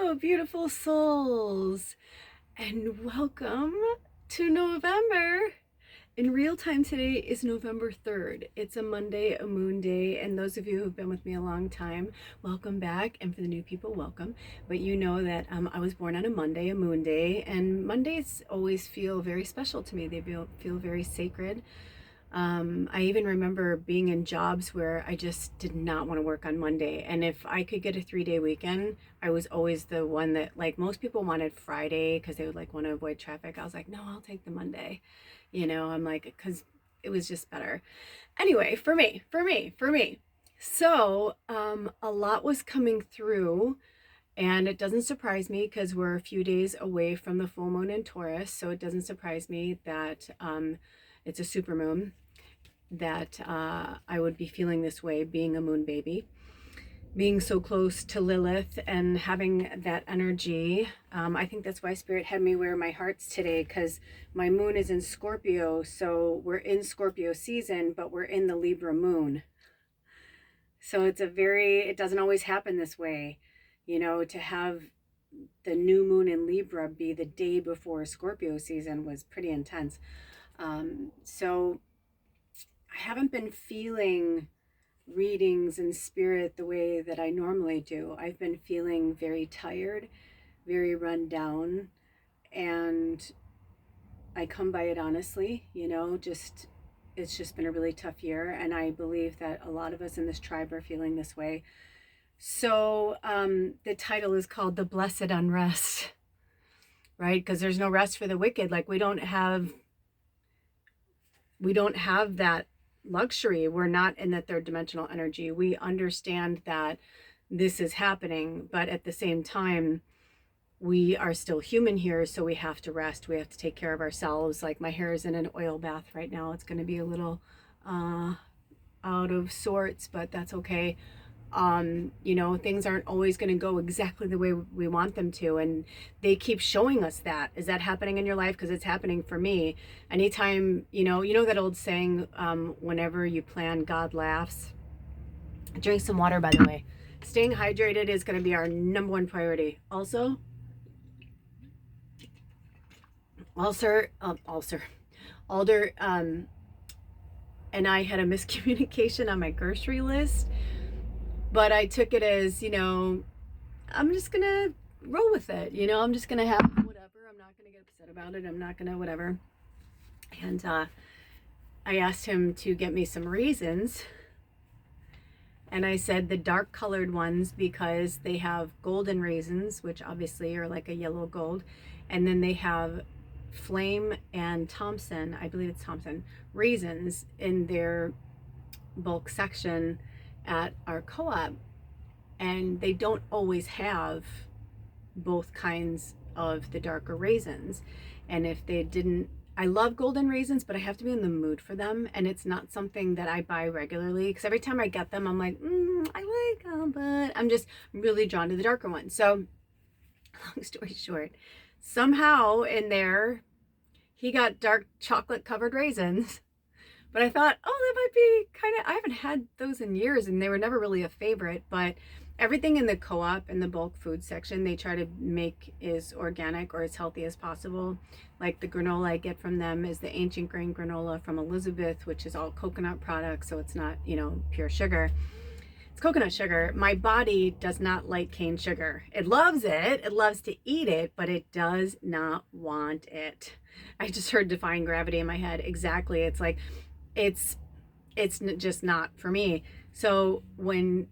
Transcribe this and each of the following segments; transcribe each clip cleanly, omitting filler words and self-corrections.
Hello, beautiful souls, and welcome to November. In real time, today is November 3rd. It's a Monday, a moon day, and those of you who've been with me a long time, welcome back, and for the new people, welcome. But you know that I was born on a Monday, a moon day, and Mondays always feel very special to me. They feel very sacred. I even remember being in jobs where I just did not want to work on Monday. And if I could get a 3-day weekend, I was always the one that, like, most people wanted Friday because they would like want to avoid traffic. I was like, no, I'll take the Monday. I'm like, because it was just better. Anyway, for me. So, a lot was coming through, and it doesn't surprise me because we're a few days away from the full moon in Taurus. So it doesn't surprise me that it's a super moon, that I would be feeling this way, being a moon baby, being so close to Lilith and having that energy. I think that's why Spirit had me wear my hearts today, because my moon is in Scorpio. So we're in Scorpio season, but we're in the Libra moon. So it doesn't always happen this way, to have the new moon in Libra be the day before Scorpio season was pretty intense. So I haven't been feeling readings in spirit the way that I normally do. I've been feeling very tired, very run down, and I come by it honestly, it's just been a really tough year, and I believe that a lot of us in this tribe are feeling this way. So the title is called The Blessed Unrest, right? Because there's no rest for the wicked. Like, we don't have that luxury. We're not in the third dimensional energy. We understand that this is happening, but at the same time, we are still human here, so we have to rest. We have to take care of ourselves. Like, my hair is in an oil bath right now. It's going to be a little out of sorts, but that's okay. Things aren't always going to go exactly the way we want them to, and they keep showing us that. Is that happening in your life? Because it's happening for me. Anytime, that old saying, whenever you plan, God laughs. Drink some water, by the way. Staying hydrated is going to be our number one priority. Alder, and I had a miscommunication on my grocery list, but I took it as, I'm just going to roll with it. I'm just going to have whatever. I'm not going to get upset about it. I'm not going to whatever. And I asked him to get me some raisins. And I said the dark colored ones because they have golden raisins, which obviously are like a yellow gold. And then they have Flame and Thompson, I believe it's Thompson, raisins in their bulk section at our co-op, and they don't always have both kinds of the darker raisins. And if they didn't, I love golden raisins, but I have to be in the mood for them, and it's not something that I buy regularly, because every time I get them I'm like, I like them, but I'm just really drawn to the darker ones. So long story short, somehow in there he got dark chocolate covered raisins. But I thought, that might be I haven't had those in years, and they were never really a favorite. But everything in the co-op and the bulk food section, they try to make as organic or as healthy as possible. Like, the granola I get from them is the ancient grain granola from Elizabeth, which is all coconut products, so it's not, pure sugar. It's coconut sugar. My body does not like cane sugar. It loves it. It loves to eat it, but it does not want it. I just heard Defying Gravity in my head. Exactly. It's like, it's just not for me. So when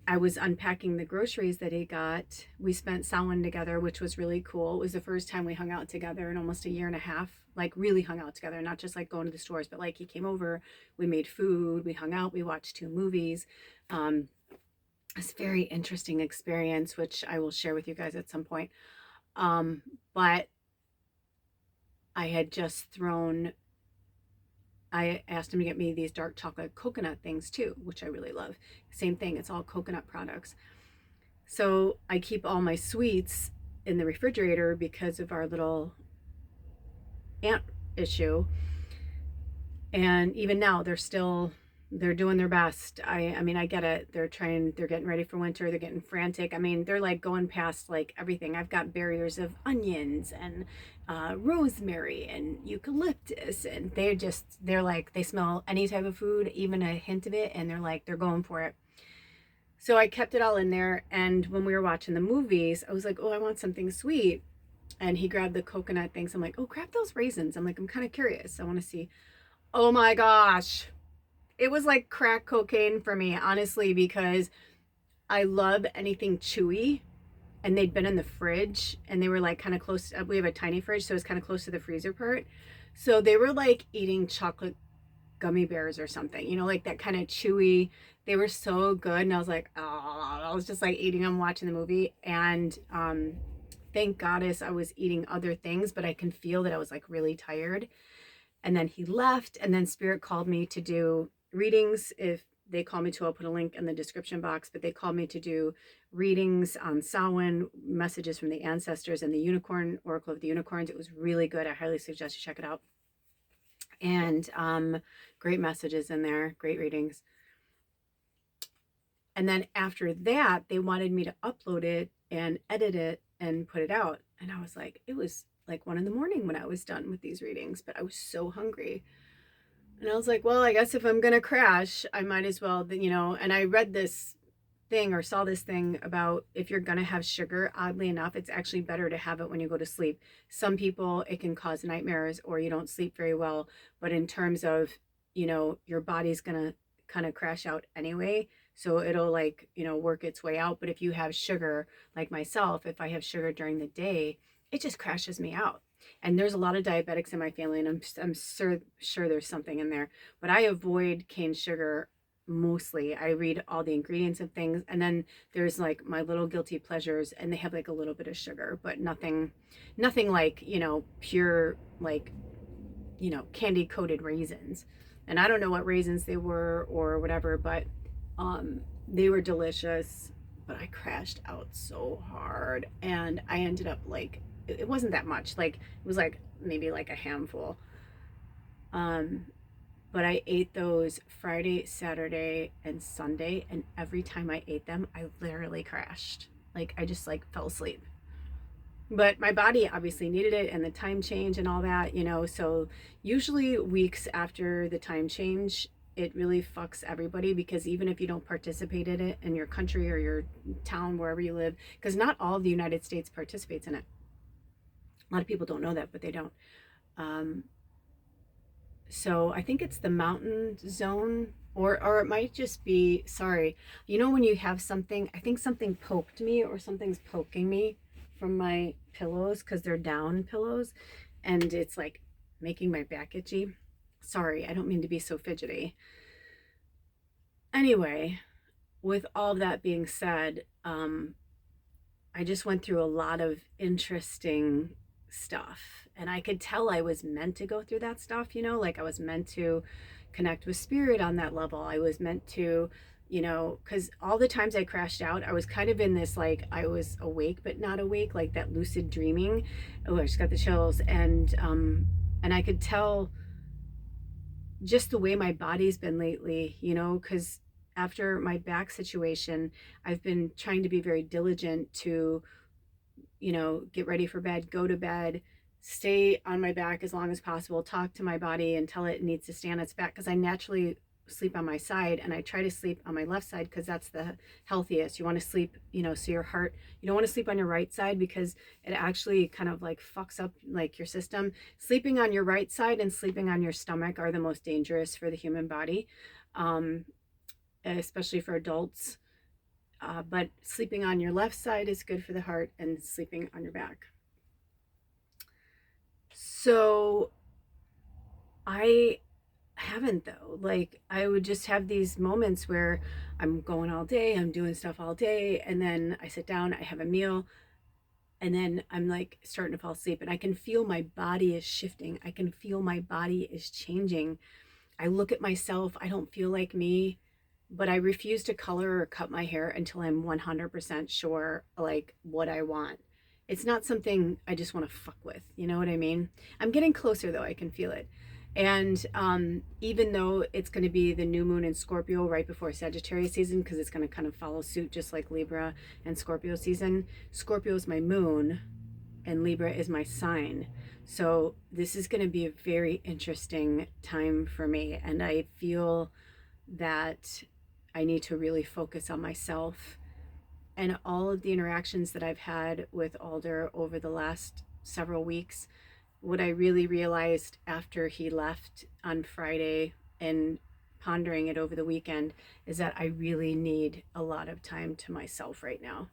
I was unpacking the groceries that he got, we spent Samhain together, which was really cool. It was the first time we hung out together in almost a year and a half, like really hung out together, not just like going to the stores, but like he came over, we made food, we hung out, we watched 2 movies. It's a very interesting experience, which I will share with you guys at some point. But I had just I asked him to get me these dark chocolate coconut things too, which I really love. Same thing, it's all coconut products. So I keep all my sweets in the refrigerator because of our little ant issue. And even now they're still they're doing their best. I mean, I get it. They're getting ready for winter. They're getting frantic. I mean, they're like going past like everything. I've got barriers of onions and rosemary and eucalyptus, and they're like, they smell any type of food, even a hint of it, and they're going for it. So I kept it all in there. And when we were watching the movies, I was like, oh, I want something sweet. And he grabbed the coconut things. I'm like, oh, grab those raisins. I'm like, I'm kind of curious. I want to see. Oh my gosh. It was like crack cocaine for me, honestly, because I love anything chewy. And they'd been in the fridge and they were like kind of close. We have a tiny fridge, so it's kind of close to the freezer part. So they were like eating chocolate gummy bears or something, like that kind of chewy. They were so good. And I was like, oh, I was just like eating them, watching the movie. And thank goddess I was eating other things, but I can feel that I was like really tired. And then he left, and then Spirit called me to do readings. If they call me to, I'll put a link in the description box, but they called me to do readings on Samhain, messages from the ancestors, and the unicorn, Oracle of the Unicorns. It was really good. I highly suggest you check it out. And great messages in there, great readings. And then after that, they wanted me to upload it and edit it and put it out. And I was like, it was like 1 a.m. when I was done with these readings, but I was so hungry. And I was like, well, I guess if I'm going to crash, I might as well, and I read this thing or saw this thing about if you're going to have sugar, oddly enough, it's actually better to have it when you go to sleep. Some people, it can cause nightmares or you don't sleep very well. But in terms of, your body's going to kind of crash out anyway. So it'll like, work its way out. But if you have sugar, like myself, if I have sugar during the day, it just crashes me out. And there's a lot of diabetics in my family, and I'm sure there's something in there. But I avoid cane sugar mostly. I read all the ingredients of things, and then there's like my little guilty pleasures, and they have like a little bit of sugar, but nothing like, pure like, candy coated raisins. And I don't know what raisins they were or whatever, but they were delicious. But I crashed out so hard, and I ended up like, it wasn't that much, like it was like maybe like a handful. But I ate those Friday, Saturday, and Sunday, and every time I ate them, I literally crashed. Like I just like fell asleep. But my body obviously needed it, and the time change and all that, so usually weeks after the time change, it really fucks everybody, because even if you don't participate in it in your country or your town, wherever you live, because not all of the United States participates in it. A lot of people don't know that, but they don't. So I think it's the mountain zone, or it might just be, sorry, when you have something, I think something poked me or something's poking me from my pillows, because they're down pillows, and it's like making my back itchy. Sorry, I don't mean to be so fidgety. Anyway, with all that being said, I just went through a lot of interesting stuff, and I could tell I was meant to go through that stuff, like I was meant to connect with spirit on that level. I was meant to, because all the times I crashed out, I was kind of in this, like I was awake but not awake, like that lucid dreaming. Oh, I just got the chills. And I could tell just the way my body's been lately, because after my back situation, I've been trying to be very diligent to, get ready for bed, go to bed, stay on my back as long as possible, talk to my body and tell it needs to stay on its back, because I naturally sleep on my side, and I try to sleep on my left side because that's the healthiest. You want to sleep, so your heart, you don't want to sleep on your right side, because it actually kind of like fucks up like your system. Sleeping on your right side and sleeping on your stomach are the most dangerous for the human body, especially for adults. But sleeping on your left side is good for the heart, and sleeping on your back. So I haven't, though. Like I would just have these moments where I'm going all day, I'm doing stuff all day, and then I sit down, I have a meal, and then I'm like starting to fall asleep, and I can feel my body is shifting. I can feel my body is changing. I look at myself, I don't feel like me, but I refuse to color or cut my hair until I'm 100% sure like what I want. It's not something I just want to fuck with, you know what I mean? I'm getting closer though, I can feel it. And even though it's going to be the new moon in Scorpio right before Sagittarius season, because it's going to kind of follow suit just like Libra and Scorpio season, Scorpio is my moon and Libra is my sign. So this is going to be a very interesting time for me. And I feel that I need to really focus on myself. And all of the interactions that I've had with Alder over the last several weeks, what I really realized after he left on Friday and pondering it over the weekend is that I really need a lot of time to myself right now.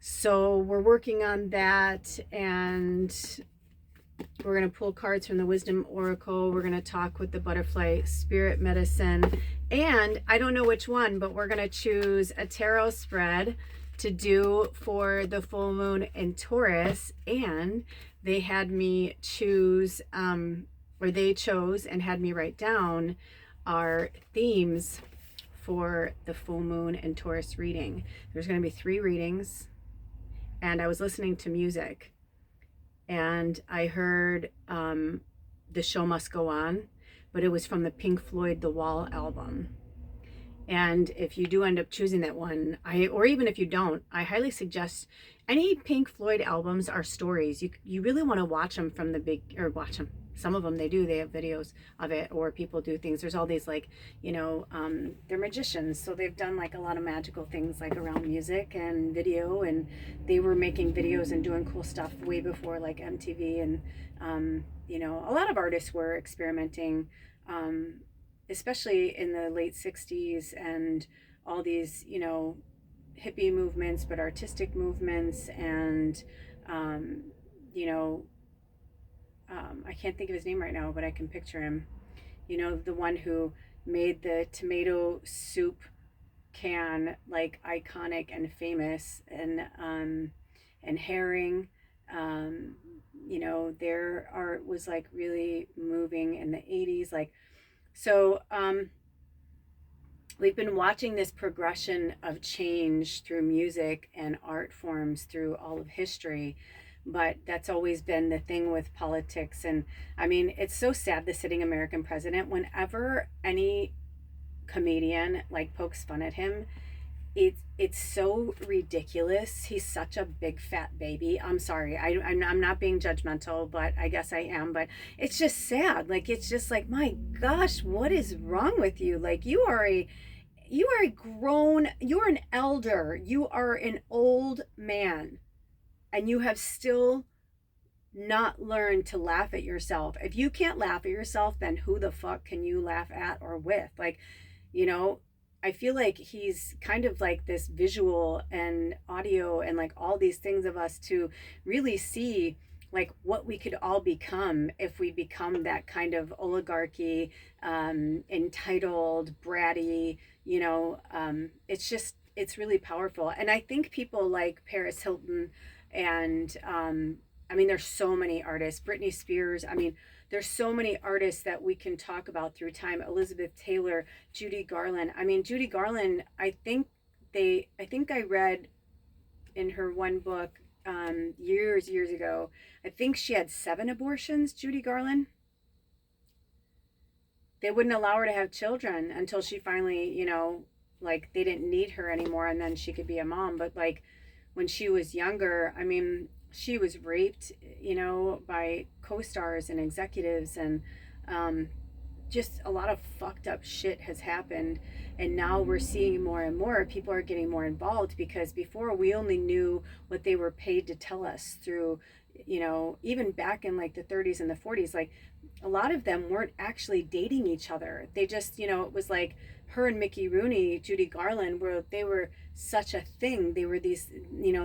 So we're working on that, and we're going to pull cards from the Wisdom Oracle. We're going to talk with the Butterfly Spirit Medicine, and I don't know which one, but we're going to choose a tarot spread to do for the full moon in Taurus. And they had me choose, or they chose and had me write down our themes for the full moon in Taurus reading. There's going to be 3 readings, and I was listening to music, and I heard The Show Must Go On, but it was from the Pink Floyd The Wall album. And if you do end up choosing that one, or even if you don't, I highly suggest any Pink Floyd albums are stories. You really want to watch them from the watch them. Some of them they have videos of it, or people do things. There's all these they're magicians. So they've done like a lot of magical things like around music and video, and they were making videos and doing cool stuff way before like MTV. And, a lot of artists were experimenting, especially in the late 60s, and all these, hippie movements, but artistic movements. And, I can't think of his name right now, but I can picture him. The one who made the tomato soup can like iconic and famous, and herring. Their art was like really moving in the 80s. We've been watching this progression of change through music and art forms through all of history. But that's always been the thing with politics. And I mean, it's so sad, the sitting American president, whenever any comedian like pokes fun at him, it's so ridiculous. He's such a big fat baby. I'm sorry, I'm not being judgmental, but I guess I am. But it's just sad. Like, it's just like, my gosh, what is wrong with you? Like, you are an elder, you are an old man, and you have still not learned to laugh at yourself. If you can't laugh at yourself, then who the fuck can you laugh at or with? Like, I feel like he's kind of like this visual and audio and like all these things of us to really see like what we could all become if we become that kind of oligarchy, entitled, bratty, it's really powerful. And I think people like Paris Hilton, and there's so many artists, Britney Spears. There's so many artists that we can talk about through time. Elizabeth Taylor, Judy Garland. Judy Garland, I think I read in her one book years ago, I think she had 7 abortions, Judy Garland. They wouldn't allow her to have children until she finally, they didn't need her anymore, and then she could be a mom. But like when she was younger, she was raped, by co-stars and executives, and just a lot of fucked up shit has happened. And now we're seeing more and more people are getting more involved, because before we only knew what they were paid to tell us through, even back in like the 30s and the 40s, like a lot of them weren't actually dating each other. They just, it was like her and Mickey Rooney, Judy Garland, they were such a thing. They were these,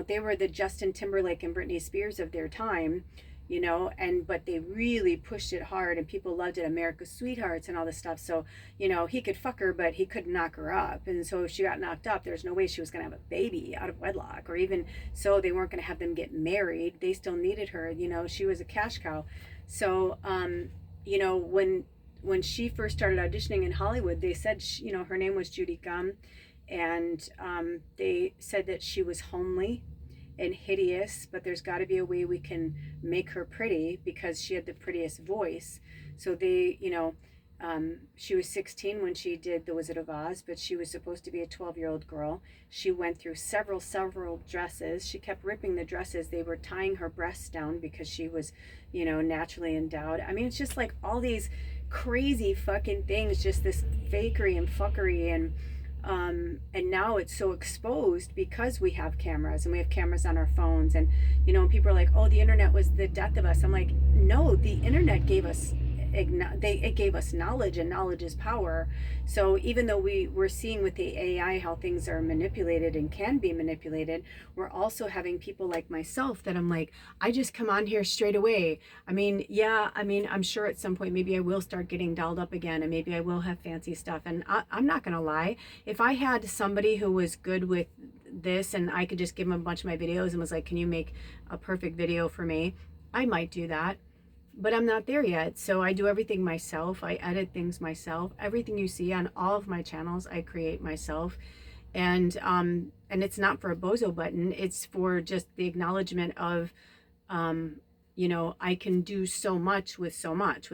they were the Justin Timberlake and Britney Spears of their time, but they really pushed it hard, and people loved it, America's Sweethearts and all this stuff. So, he could fuck her, but he couldn't knock her up. And so if she got knocked up, there's no way she was going to have a baby out of wedlock, or even so they weren't going to have them get married. They still needed her, she was a cash cow. So, when she first started auditioning in Hollywood, they said, her name was Judy Gum, and they said that she was homely, and hideous, but there's got to be a way we can make her pretty because she had the prettiest voice. So they, she was 16 when she did The Wizard of Oz, but she was supposed to be a 12-year-old girl. She went through several dresses. She kept ripping the dresses. They were tying her breasts down because she was, naturally endowed. I mean, it's just like all these crazy fucking things, just this fakery and fuckery, and now it's so exposed because we have cameras and we have cameras on our phones, and people are like, oh, the internet was the death of us. I'm like, no, the internet gave us it gave us knowledge, and knowledge is power. So even though we're seeing with the AI how things are manipulated and can be manipulated, we're also having people like myself that I'm like, I just come on here straight away. I'm sure at some point maybe I will start getting dolled up again, and maybe I will have fancy stuff. And I'm not gonna lie, if I had somebody who was good with this and I could just give them a bunch of my videos and was like, can you make a perfect video for me, I might do that. But I'm not there yet. So I do everything myself. I edit things myself. Everything you see on all of my channels, I create myself. And it's not for a bozo button. It's for just the acknowledgement of, I can do so much with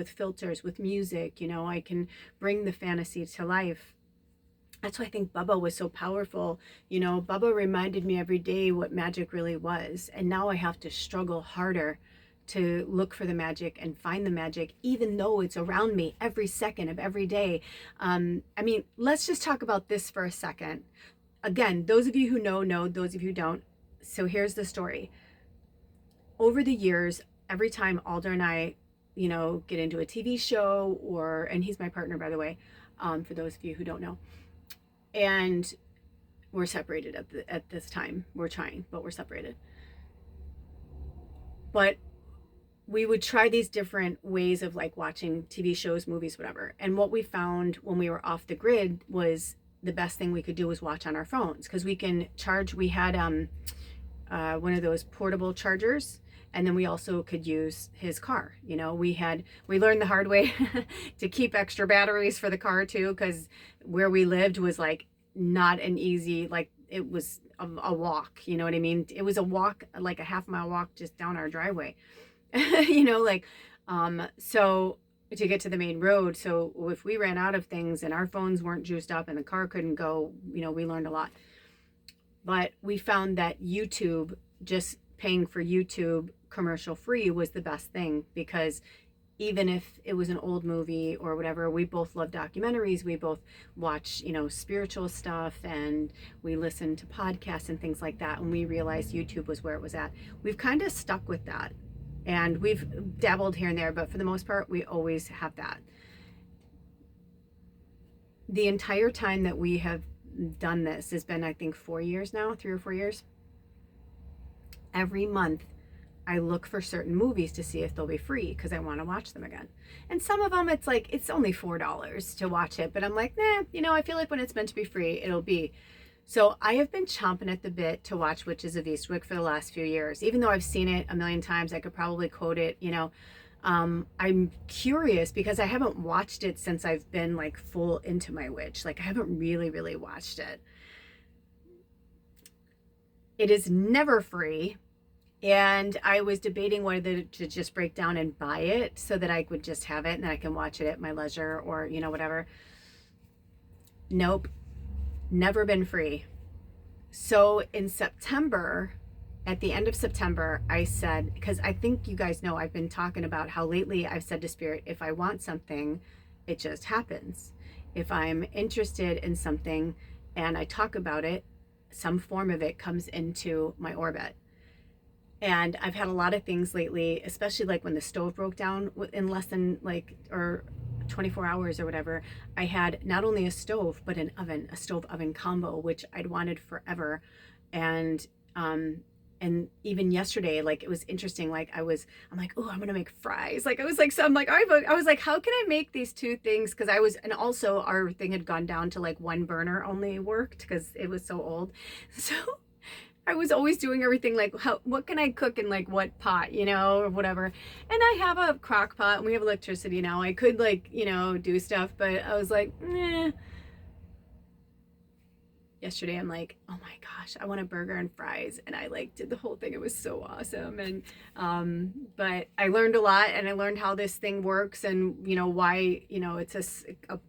filters, with music. I can bring the fantasy to life. That's why I think Bubba was so powerful. Bubba reminded me every day what magic really was. And now I have to struggle harder to look for the magic and find the magic, even though it's around me every second of every day. Let's just talk about this for a second. Again, those of you who know, those of you who don't. So here's the story. Over the years, every time Alder and I, get into a TV show, and he's my partner, by the way, for those of you who don't know, and we're separated at this time. We're trying, but we're separated. But we would try these different ways of like watching TV shows, movies, whatever. And what we found when we were off the grid was the best thing we could do was watch on our phones, because we can charge. We had one of those portable chargers, and then we also could use his car. We learned the hard way to keep extra batteries for the car too, because where we lived was like not an easy, like it was a walk, you know what I mean? It was a walk, like a half-mile walk just down our driveway. So to get to the main road. So if we ran out of things and our phones weren't juiced up and the car couldn't go, we learned a lot. But we found that YouTube, just paying for YouTube commercial free, was the best thing, because even if it was an old movie or whatever, we both love documentaries. We both watch, spiritual stuff, and we listen to podcasts and things like that. And we realized YouTube was where it was at. We've kind of stuck with that. And we've dabbled here and there, but for the most part, we always have that. The entire time that we have done this has been, I think, 4 years now, 3 or 4 years. Every month, I look for certain movies to see if they'll be free, because I want to watch them again. And some of them, it's like, it's only $4 to watch it. But I'm like, nah, I feel like when it's meant to be free, it'll be. So I have been chomping at the bit to watch Witches of Eastwick for the last few years. Even though I've seen it a million times, I could probably quote it, I'm curious because I haven't watched it since I've been like full into my witch. Like I haven't really watched it. It is never free. And I was debating whether to just break down and buy it so that I would just have it and then I can watch it at my leisure or, whatever. Nope. Never been free. So in September, at the end of September, I said, because I think you guys know I've been talking about how lately I've said to Spirit, if I want something, it just happens. If I'm interested in something and I talk about it, some form of it comes into my orbit. And I've had a lot of things lately, especially like when the stove broke down in less than 24 hours or whatever. I had not only a stove, but an oven, a stove oven combo, which I'd wanted forever. And even yesterday, like it was interesting. Like I'm like, oh, I'm going to make fries. Like I was like, so I'm like, I was like, how can I make these two things? Cause and also our thing had gone down to like one burner only worked because it was so old. So I was always doing everything like, what can I cook in like what pot, or whatever. And I have a crock pot and we have electricity now. I could do stuff, but I was like, yesterday I'm like, oh my gosh, I want a burger and fries. And I like did the whole thing. It was so awesome. And but I learned a lot, and I learned how this thing works, and why it's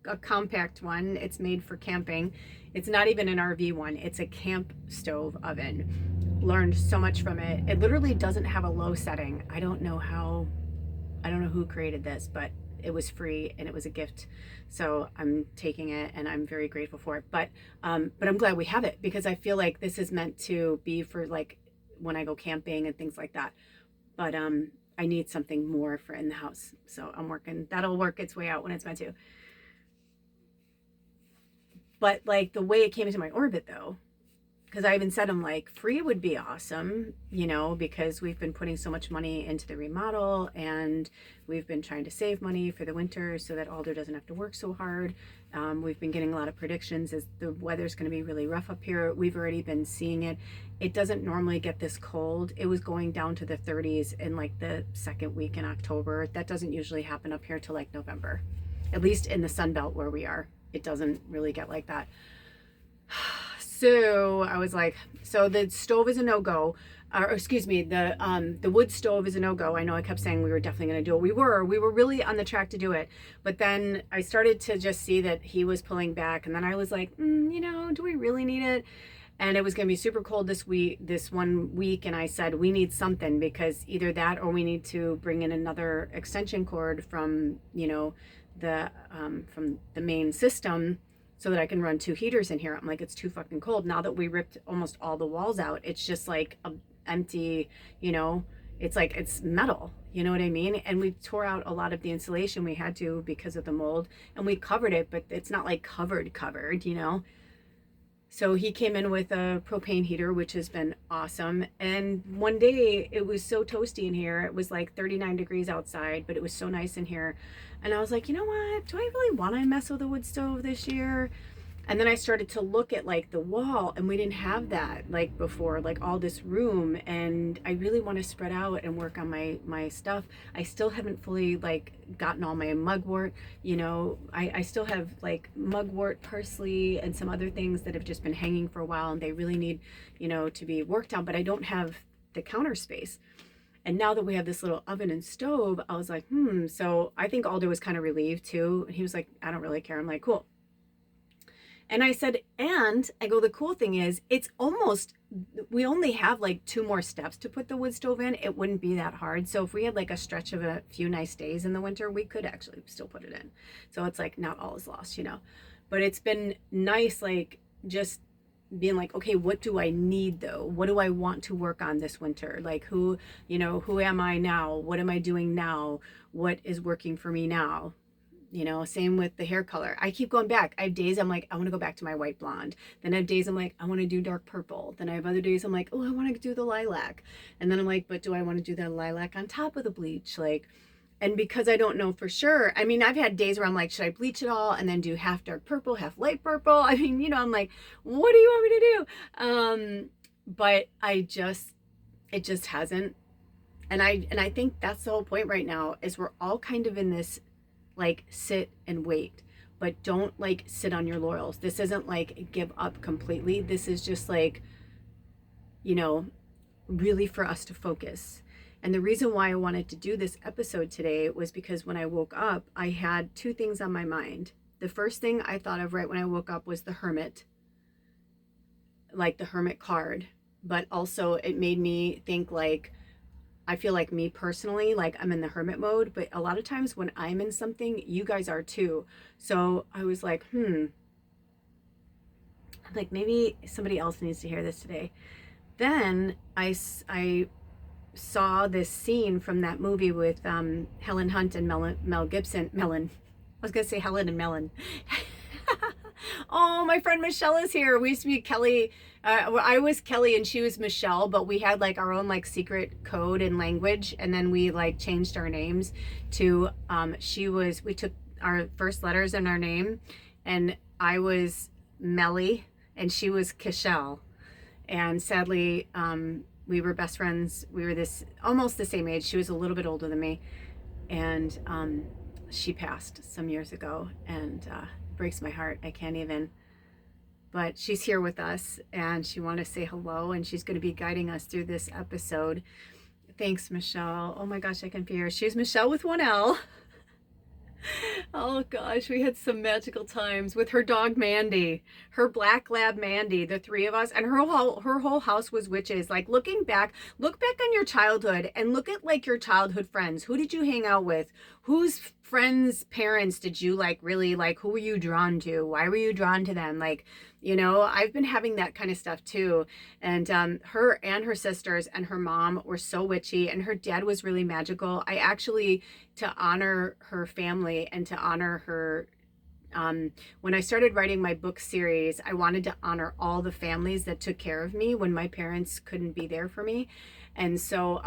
a compact one. It's made for camping. It's not even an RV one. It's a camp stove oven. Learned so much from it. It literally doesn't have a low setting. I don't know who created this, but it was free and it was a gift. So I'm taking it and I'm very grateful for it. But I'm glad we have it, because I feel like this is meant to be for like when I go camping and things like that. But I need something more for in the house. So I'm working, that'll work its way out when it's meant to. But like the way it came into my orbit though, because I even said, I'm like, free would be awesome, because we've been putting so much money into the remodel, and we've been trying to save money for the winter so that Alder doesn't have to work so hard. We've been getting a lot of predictions as the weather's going to be really rough up here. We've already been seeing it. It doesn't normally get this cold. It was going down to the 30s in like the second week in October. That doesn't usually happen up here till like November, at least in the Sun Belt where we are. It doesn't really get like that. So I was like, so the stove is a no-go, or excuse me, the wood stove is a no-go. I know I kept saying we were definitely going to do it. We were really on the track to do it. But then I started to just see that he was pulling back. And then I was like, do we really need it? And it was going to be super cold this 1 week. And I said, we need something, because either that or we need to bring in another extension cord from, from the main system, so that I can run 2 heaters in here. I'm like, it's too fucking cold. Now that we ripped almost all the walls out, it's just like a empty, it's like it's metal, you know what I mean? And we tore out a lot of the insulation we had to because of the mold, and we covered it, but it's not like covered, So he came in with a propane heater, which has been awesome. And one day it was so toasty in here. It was like 39 degrees outside, but it was so nice in here. And I was like, you know what? Do I really want to mess with a wood stove this year? And then I started to look at like the wall, and we didn't have that like before, like all this room. And I really want to spread out and work on my stuff. I still haven't fully like gotten all my mugwort, I still have like mugwort, parsley, and some other things that have just been hanging for a while, and they really need, to be worked on, but I don't have the counter space. And now that we have this little oven and stove, I was like, So I think Alder was kind of relieved too. And he was like, I don't really care. I'm like, cool. And I said, the cool thing is, we only have like 2 more steps to put the wood stove in. It wouldn't be that hard. So if we had like a stretch of a few nice days in the winter, we could actually still put it in. So it's like not all is lost, But it's been nice, like just being like, okay, what do I need though? What do I want to work on this winter? Like who am I now? What am I doing now? What is working for me now? Same with the hair color. I keep going back. I have days I'm like, I want to go back to my white blonde. Then I have days I'm like, I want to do dark purple. Then I have other days I'm like, oh, I want to do the lilac. And then I'm like, but do I want to do the lilac on top of the bleach? Like, and because I don't know for sure, I mean, I've had days where I'm like, should I bleach it all and then do half dark purple, half light purple? I mean, I'm like, what do you want me to do? But it just hasn't. And I think that's the whole point right now, is we're all kind of in this like sit and wait, but don't like sit on your laurels. This isn't like give up completely. This is just like, really for us to focus. And the reason why I wanted to do this episode today was because when I woke up, I had 2 things on my mind. The first thing I thought of right when I woke up was the Hermit, like the Hermit card. But also it made me think like, I feel like me personally, like I'm in the hermit mode, but a lot of times when I'm in something, you guys are too. So I was like, I'm like, maybe somebody else needs to hear this today. Then I saw this scene from that movie with Helen Hunt and Mel Gibson. I was going to say Helen and Melon. Oh, my friend Michelle is here. We used to be Kelly. I was Kelly and she was Michelle, but we had like our own like secret code and language. And then we like changed our names to, we took our first letters in our name, and I was Melly and she was Kishelle. And sadly, we were best friends. We were almost the same age. She was a little bit older than me. And she passed some years ago, and breaks my heart. I can't even but she's here with us and she wanted to say hello, and she's going to be guiding us through this episode. Thanks, Michelle. Oh my gosh, I can feel her. She's Michelle with one L. Oh gosh, we had some magical times with her dog Mandy, her black lab Mandy, the three of us, and her whole house was witches. Like, looking back, look back on your childhood and look at like your childhood friends. Who did you hang out with? Whose friends' parents did you like really like? Who were you drawn to? Why were you drawn to them? Like, you know, I've been having that kind of stuff too. And her and her sisters and her mom were so witchy, and her dad was really magical. I actually, to honor her family and to honor her, when I started writing my book series, I wanted to honor all the families that took care of me when my parents couldn't be there for me. And so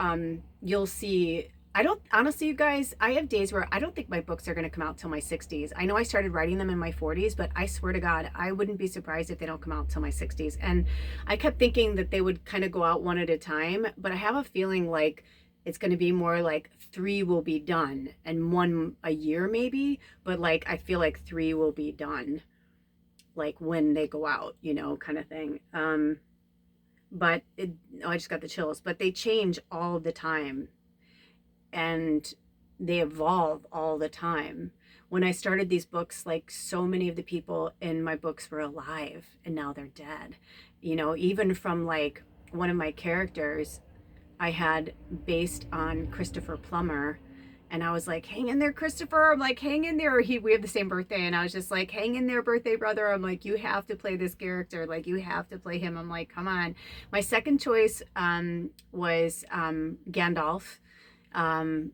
you'll see, I don't, honestly, you guys, I have days where I don't think my books are going to come out till my 60s. I know I started writing them in my 40s, but I swear to God, I wouldn't be surprised if they don't come out till my 60s. And I kept thinking that they would kind of go out one at a time, but I have a feeling like it's going to be more like 3 will be done and 1 a year maybe, but like I feel like 3 will be done like when they go out, you know, kind of thing. But I just got the chills. But they change all the time and they evolve all the time. When I started these books, like, so many of the people in my books were alive and now they're dead. You know, even from like one of my characters I had based on Christopher Plummer, and I was like, hang in there, Christopher. I'm like, hang in there. We have the same birthday, and I was just like, hang in there, birthday brother. I'm like, you have to play this character. Like, you have to play him. I'm like, come on. My second choice was Gandalf. Ian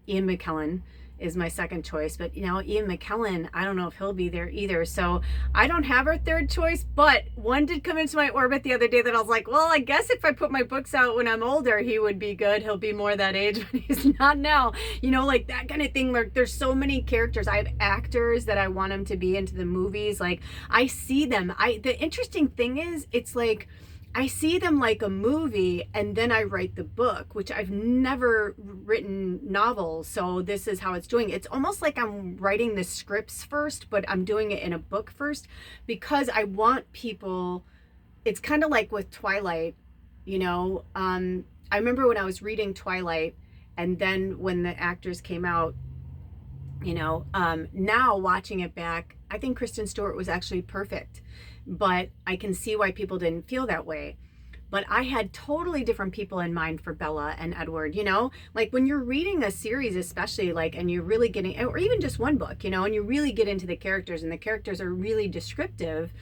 McKellen is my second choice, but you know, Ian McKellen, I don't know if he'll be there either. So I don't have our third choice, but one did come into my orbit the other day that I was like, well, I guess if I put my books out when I'm older, he would be good. He'll be more that age, but he's not now, you know, like that kind of thing. Like, there's so many characters. I have actors that I want them to be into the movies. Like, I see them. The interesting thing is, it's like, I see them like a movie, and then I write the book, which I've never written novels. So this is how it's doing. It's almost like I'm writing the scripts first, but I'm doing it in a book first because I want people, it's kind of like with Twilight, you know, I remember when I was reading Twilight, and then when the actors came out, you know, now watching it back, I think Kristen Stewart was actually perfect. But I can see why people didn't feel that way. But I had totally different people in mind for Bella and Edward, you know, like when you're reading a series, especially like, and you're really getting, or even just one book, you know, and you really get into the characters and the characters are really descriptive,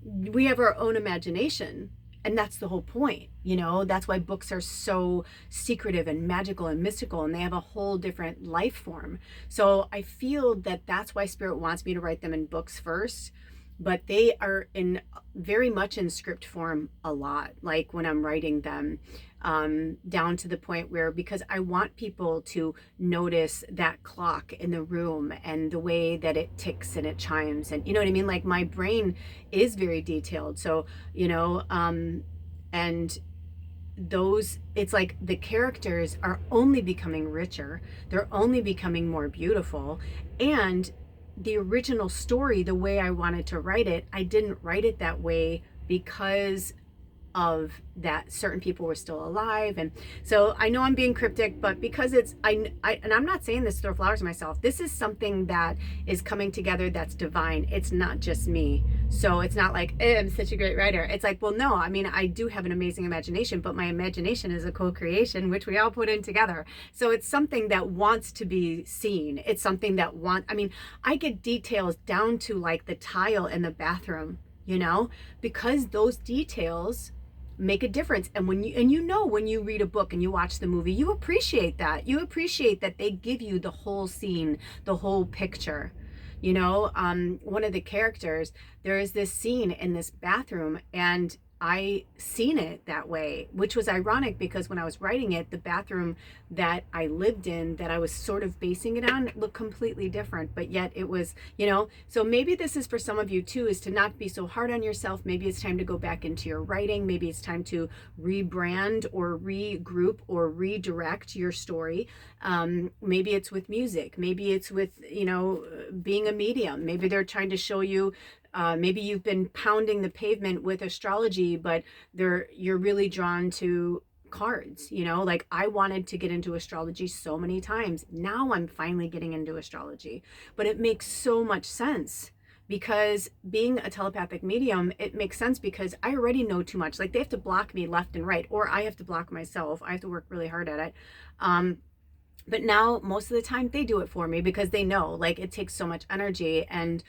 we have our own imagination. And that's the whole point, you know, that's why books are so secretive and magical and mystical, and they have a whole different life form. So I feel that that's why Spirit wants me to write them in books first. But they are in very much in script form a lot, like when I'm writing them, down to the point where, because I want people to notice that clock in the room and the way that it ticks and it chimes, and you know what I mean? Like, my brain is very detailed. So, you know, and those, it's like the characters are only becoming richer. They're only becoming more beautiful. And the original story, the way I wanted to write it, I didn't write it that way because of that certain people were still alive. And so I know I'm being cryptic, but because it's, and I'm not saying this to throw flowers at myself. This is something that is coming together that's divine. It's not just me. So it's not like, I'm such a great writer. It's like, well, no, I mean, I do have an amazing imagination, but my imagination is a co-creation, which we all put in together. So it's something that wants to be seen. It's something that I mean, I get details down to like the tile in the bathroom, you know, because those details make a difference. And when you know, when you read a book and you watch the movie, you appreciate that. You appreciate that they give you the whole scene, the whole picture. You know, one of the characters, there is this scene in this bathroom, and I seen it that way, which was ironic because when I was writing it, the bathroom that I lived in, that I was sort of basing it on, looked completely different, but yet it was, you know. So maybe this is for some of you too, is to not be so hard on yourself. Maybe it's time to go back into your writing. Maybe it's time to rebrand or regroup or redirect your story. Maybe it's with music. Maybe it's with, you know, being a medium. Maybe they're trying to show you Maybe you've been pounding the pavement with astrology, but you're really drawn to cards, you know, like I wanted to get into astrology so many times. Now I'm finally getting into astrology, but it makes so much sense because being a telepathic medium, it makes sense because I already know too much. Like they have to block me left and right, or I have to block myself. I have to work really hard at it. But now most of the time they do it for me because they know like it takes so much energy, and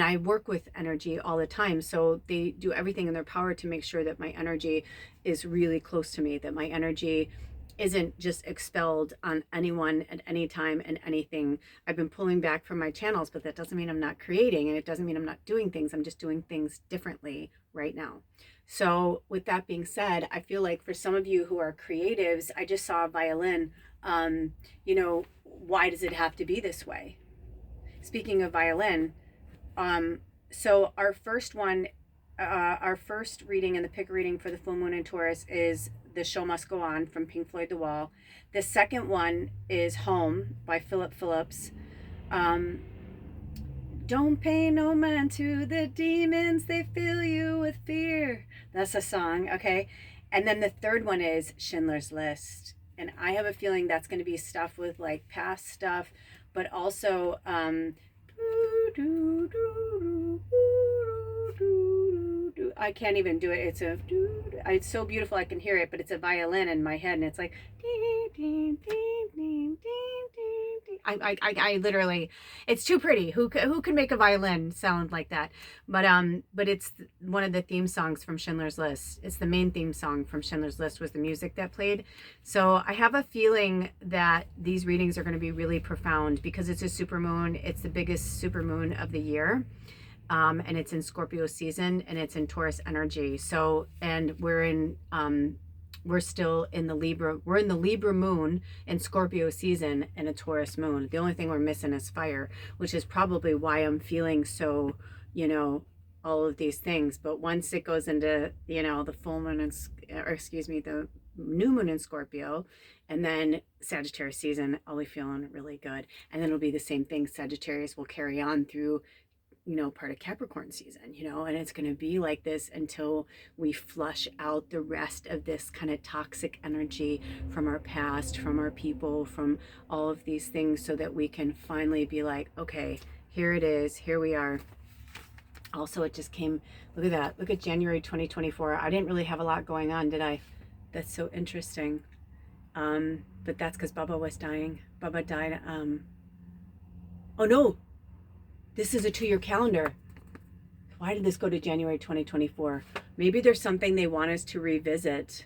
I work with energy all the time. So they do everything in their power to make sure that my energy is really close to me, that my energy isn't just expelled on anyone at any time and anything. I've been pulling back from my channels, but that doesn't mean I'm not creating, and it doesn't mean I'm not doing things. I'm just doing things differently right now. So with that being said, I feel like for some of you who are creatives, I just saw a violin. You know, why does it have to be this way? Speaking of violin, so our first one, our first reading in the pick reading for the full moon in Taurus is The Show Must Go On from Pink Floyd The Wall. The second one is Home by Philip Phillips. Don't pay no mind to the demons, they fill you with fear. That's a song, okay? And then the third one is Schindler's List. And I have a feeling that's going to be stuff with like past stuff, but also I can't even do it. It's so beautiful I can hear it, but it's a violin in my head, and it's like I literally, it's too pretty. Who can make a violin sound like that? But it's one of the theme songs from Schindler's List. It's the main theme song from Schindler's List was the music that played. So I have a feeling that these readings are going to be really profound because it's a supermoon. It's the biggest supermoon of the year. And it's in Scorpio season, and it's in Taurus energy. So, and we're still in the Libra moon in Scorpio season and a Taurus moon. The only thing we're missing is fire, which is probably why I'm feeling so, you know, all of these things. But once it goes into, you know, the full moon the new moon in Scorpio, and then Sagittarius season, I'll be feeling really good. And then it'll be the same thing. Sagittarius will carry on through, you know, part of Capricorn season, you know, and it's going to be like this until we flush out the rest of this kind of toxic energy from our past, from our people, from all of these things, so that we can finally be like, okay, here it is, here we are. Also, it just came, look at that, look at January 2024. I didn't really have a lot going on, did I? That's so interesting. But that's because Bubba was dying. Bubba died. Oh no, this is a 2-year calendar. Why did this go to January 2024? Maybe there's something they want us to revisit.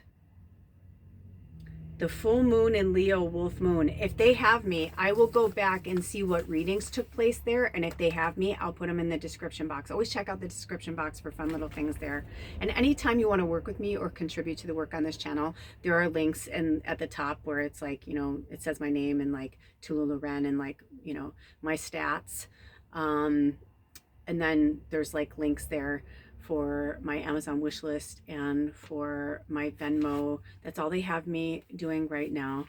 The full moon in Leo, Wolf Moon. If they have me, I will go back and see what readings took place there. And if they have me, I'll put them in the description box. Always check out the description box for fun little things there. And anytime you want to work with me or contribute to the work on this channel, there are links at the top where it's like, you know, it says my name and like Tula Loren and like, you know, my stats. And then there's like links there for my Amazon wish list and for my Venmo. That's all they have me doing right now,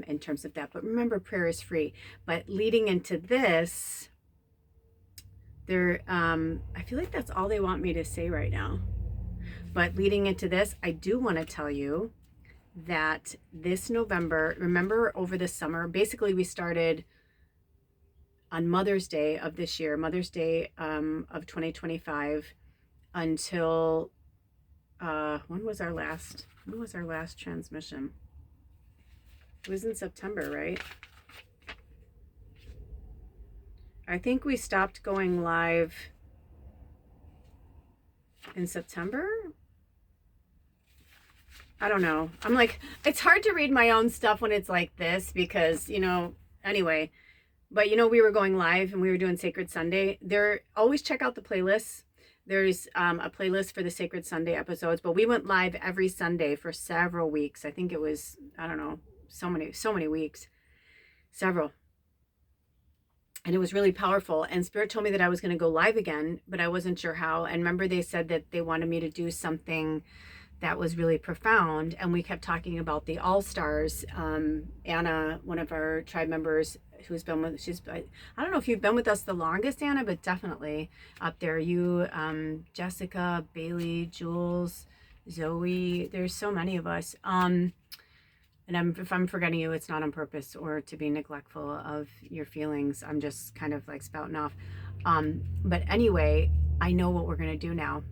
in terms of that. But remember, prayer is free. But leading into this, I feel like that's all they want me to say right now. But leading into this, I do want to tell you that this November, remember over the summer, basically we started on Mother's Day of this year, Mother's Day of 2025, until when was our last transmission? It was in September, right? I think we stopped going live in September. I don't know. I'm like, it's hard to read my own stuff when it's like this because, you know, anyway. But, you know, we were going live and we were doing Sacred Sunday. Always check out the playlists. There's a playlist for the Sacred Sunday episodes, but we went live every Sunday for several weeks. I think it was, I don't know, so many weeks, several. And it was really powerful. And Spirit told me that I was going to go live again, but I wasn't sure how. And remember, they said that they wanted me to do something that was really profound. And we kept talking about the All-Stars. Anna, one of our tribe members, who's been with, I don't know if you've been with us the longest, Anna, but definitely up there. You, Jessica, Bailey, Jules, Zoe, there's so many of us. And if I'm forgetting you, it's not on purpose or to be neglectful of your feelings. I'm just kind of like spouting off. But anyway, I know what we're going to do now.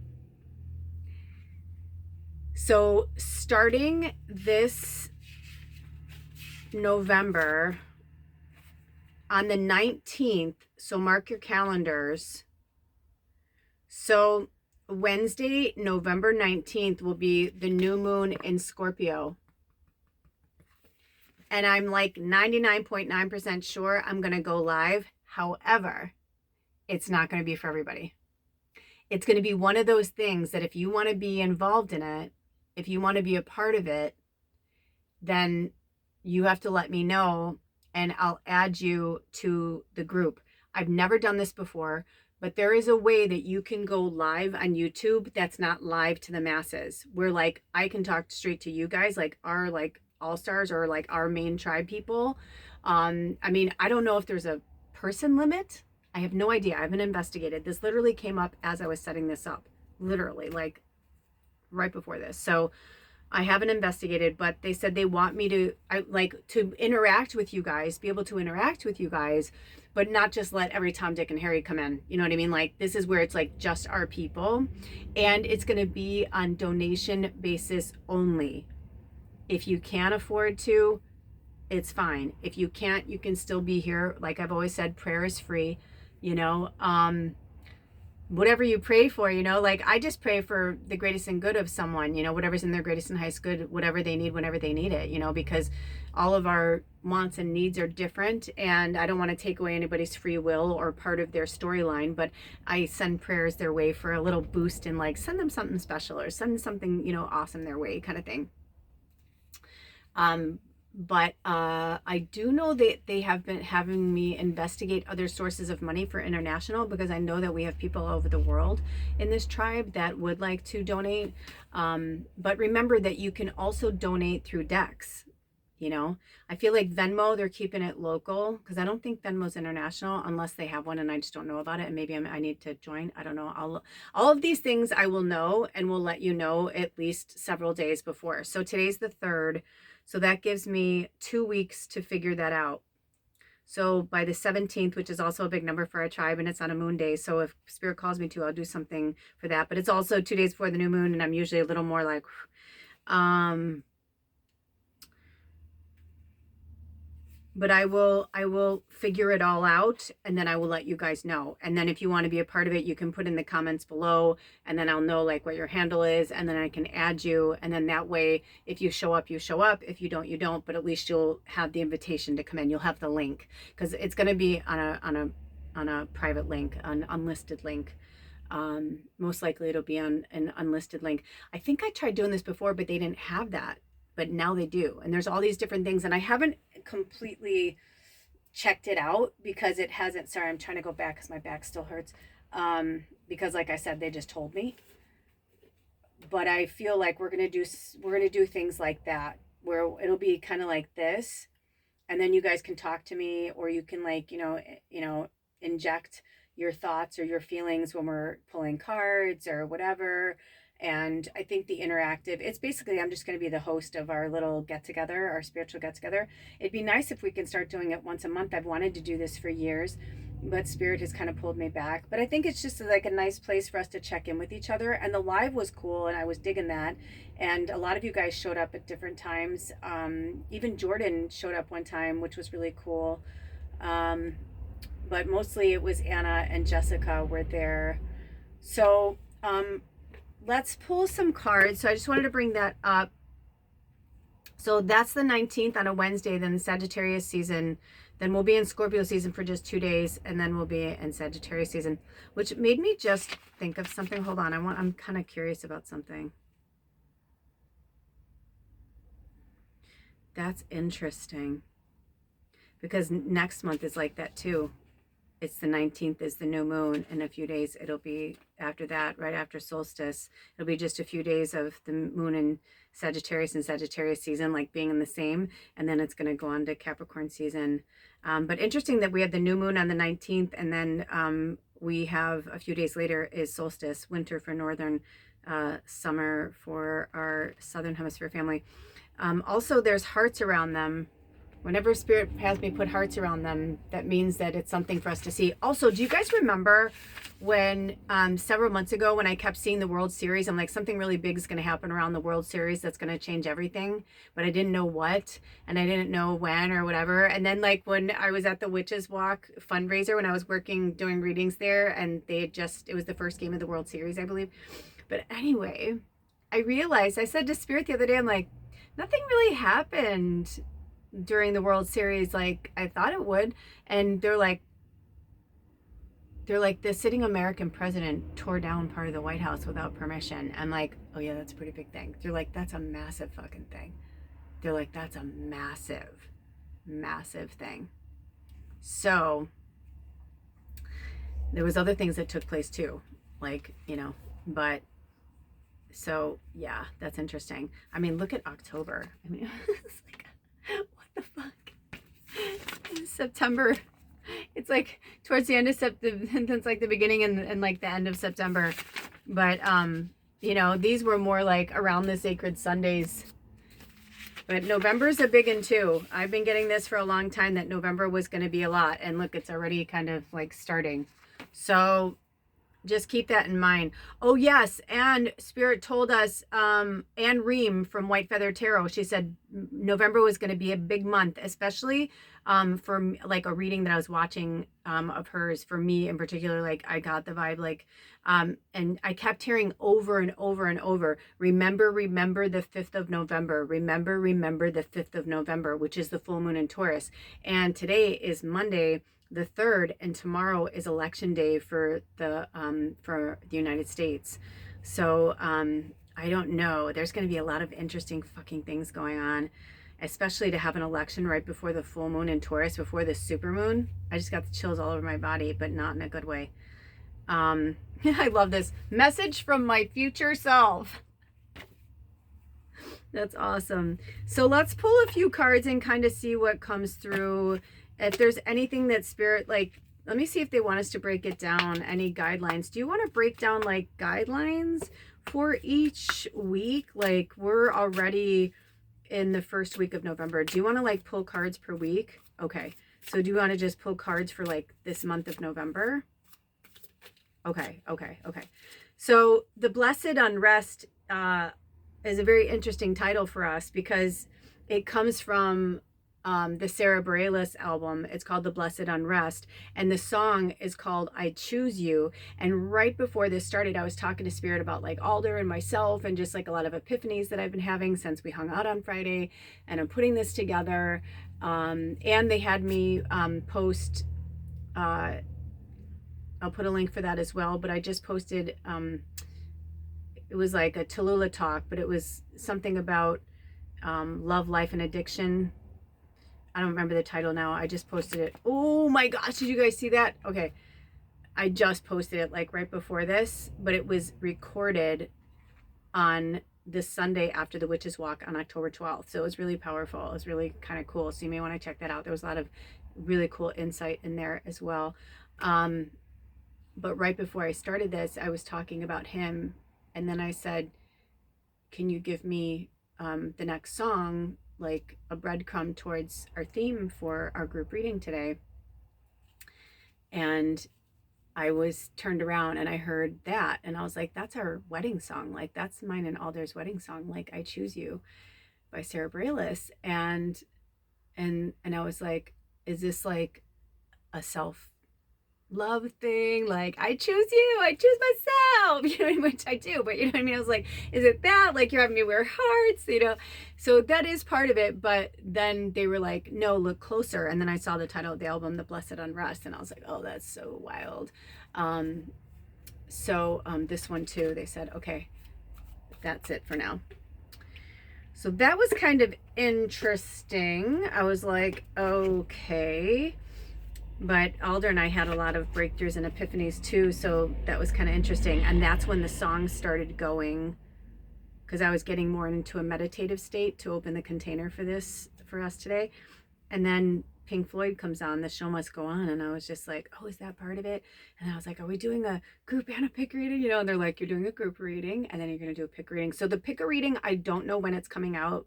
So starting this November on the 19th, so mark your calendars. So Wednesday, November 19th will be the new moon in Scorpio. And I'm like 99.9% sure I'm going to go live. However, it's not going to be for everybody. It's going to be one of those things that if you want to be involved in it, if you want to be a part of it, then you have to let me know and I'll add you to the group. I've never done this before, but there is a way that you can go live on YouTube that's not live to the masses. Where like I can talk straight to you guys, like our like all-stars or like our main tribe people. I mean, I don't know if there's a person limit. I have no idea. I haven't investigated. This literally came up as I was setting this up. Literally, like right before this. So I haven't investigated, but they said they want me to to interact with you guys, be able to interact with you guys, but not just let every Tom, Dick, and Harry come in. You know what I mean? Like this is where it's like just our people, and it's going to be on donation basis only. If you can't afford to, it's fine. If you can't, you can still be here. Like I've always said, prayer is free, you know. Whatever you pray for, you know, like I just pray for the greatest and good of someone, you know, whatever's in their greatest and highest good, whatever they need, whenever they need it, you know, because all of our wants and needs are different. And I don't want to take away anybody's free will or part of their storyline, but I send prayers their way for a little boost and like send them something special or send something, you know, awesome their way kind of thing. But I do know that they have been having me investigate other sources of money for international, because I know that we have people all over the world in this tribe that would like to donate. But remember that you can also donate through Dex. You know, I feel like Venmo, they're keeping it local, because I don't think Venmo's international unless they have one and I just don't know about it. And maybe I need to join. I don't know. All of these things I will know and will let you know at least several days before. So today's the 3rd. So that gives me 2 weeks to figure that out. So by the 17th, which is also a big number for our tribe, and it's on a moon day. So if Spirit calls me to, I'll do something for that. But it's also 2 days before the new moon, and I'm usually a little more like, but I will figure it all out, and then I will let you guys know. And then if you want to be a part of it, you can put in the comments below, and then I'll know like what your handle is, and then I can add you. And then that way, if you show up, you show up. If you don't, you don't. But at least you'll have the invitation to come in. You'll have the link, because it's going to be on a private link, an unlisted link. Most likely it'll be on an unlisted link. I think I tried doing this before, but they didn't have that. But now they do. And there's all these different things. And I haven't completely checked it out because it hasn't. Sorry, I'm trying to go back because my back still hurts. Because like I said, they just told me. But I feel like we're gonna do things like that, where it'll be kind of like this, and then you guys can talk to me, or you can like, you know, inject your thoughts or your feelings when we're pulling cards or whatever. And I think the interactive, it's basically, I'm just going to be the host of our little get together, our spiritual get together. It'd be nice if we can start doing it once a month. I've wanted to do this for years, but Spirit has kind of pulled me back. But I think it's just like a nice place for us to check in with each other. And the live was cool, and I was digging that. And a lot of you guys showed up at different times. Even Jordan showed up one time, which was really cool. But mostly it was Anna and Jessica were there. So, let's pull some cards. So I just wanted to bring that up. So that's the 19th on a Wednesday, then Sagittarius season. Then we'll be in Scorpio season for just 2 days, and then we'll be in Sagittarius season, which made me just think of something. Hold on, I'm kind of curious about something. That's interesting, because next month is like that too. it's the 19th is the new moon. In a few days, it'll be after that, right after solstice. It'll be just a few days of the moon in Sagittarius and Sagittarius season, like being in the same. And then it's going to go on to Capricorn season. But interesting that we have the new moon on the 19th. And then we have a few days later is solstice, winter for northern, summer for our southern hemisphere family. Also, there's hearts around them. Whenever Spirit has me put hearts around them, that means that it's something for us to see. Also, do you guys remember when several months ago when I kept seeing the World Series? I'm like, something really big is going to happen around the World Series that's going to change everything. But I didn't know what, and I didn't know when or whatever. And then like when I was at the Witches Walk fundraiser, when I was doing readings there, and it was the first game of the World Series, I believe. But anyway, I realized, I said to Spirit the other day, I'm like, nothing really happened during the World Series like I thought it would. And they're like the sitting American president tore down part of the White House without permission. I'm like, oh yeah, that's a pretty big thing. They're like, that's a massive fucking thing. They're like, that's a massive, massive thing. So there was other things that took place too, like, but so yeah, that's interesting. I mean, look at October. I mean, it's like, what the fuck? September. It's like towards the end of September, and it's like the beginning and like the end of September. But these were more like around the sacred Sundays. But November's a big one too. I've been getting this for a long time that November was going to be a lot, and look, it's already kind of like starting. So just keep that in mind. Oh yes, and Spirit told us, Anne Ream from White Feather Tarot, she said November was going to be a big month, especially for like a reading that I was watching of hers. For me in particular, like I got the vibe, like and I kept hearing over and over and over, remember the 5th of November, remember the 5th of November, which is the full moon in Taurus. And today is Monday the 3rd, and tomorrow is election day for the United States. So I don't know, there's going to be a lot of interesting fucking things going on, especially to have an election right before the full moon in Taurus, before the super moon. I just got the chills all over my body, but not in a good way. I love this message from my future self. That's awesome. So let's pull a few cards and kind of see what comes through. If there's anything that Spirit, like, let me see if they want us to break it down, any guidelines. Do you want to break down like guidelines for each week? Like, we're already in the first week of November. Do you want to like pull cards per week? Okay. So do you want to just pull cards for like this month of November? Okay. So the Blessed Unrest is a very interesting title for us because it comes from the Sarah Bareilles album. It's called The Blessed Unrest, and the song is called I Choose You. And right before this started, I was talking to Spirit about like Alder and myself and just like a lot of epiphanies that I've been having since we hung out on Friday, and I'm putting this together. And they had me post, I'll put a link for that as well, but I just posted, it was like a Tallulah talk, but it was something about love, life, and addiction. I don't remember the title now. I just posted it. Oh my gosh, did you guys see that? Okay, I just posted it like right before this, but it was recorded on this Sunday after the Witches Walk on October 12th. So it was really powerful. It was really kind of cool. So you may want to check that out. There was a lot of really cool insight in there as well. But right before I started this, I was talking about him. And then I said, can you give me the next song, like a breadcrumb towards our theme for our group reading today? And I was turned around and I heard that, and I was like, that's our wedding song. Like, that's mine and Alder's wedding song, like I Choose You by Sarah Bareilles. And I was like, is this like a self-love thing? Like, I choose you, I choose myself, you know what I mean? Which I do, but you know what I mean? I was like, is it that? Like, you're having me wear hearts, you know? So that is part of it. But then they were like, no, look closer. And then I saw the title of the album, The Blessed Unrest, and I was like, oh, that's so wild. This one too, they said, okay, that's it for now. So that was kind of interesting. I was like, okay. But Alder and I had a lot of breakthroughs and epiphanies too, so that was kind of interesting. And that's when the songs started going, because I was getting more into a meditative state to open the container for this for us today. And then Pink Floyd comes on, the show must go on, and I was just like, oh, is that part of it? And I was like, are we doing a group and a pick reading? You know, and they're like, you're doing a group reading and then you're going to do a pick reading. So the pick reading, I don't know when it's coming out.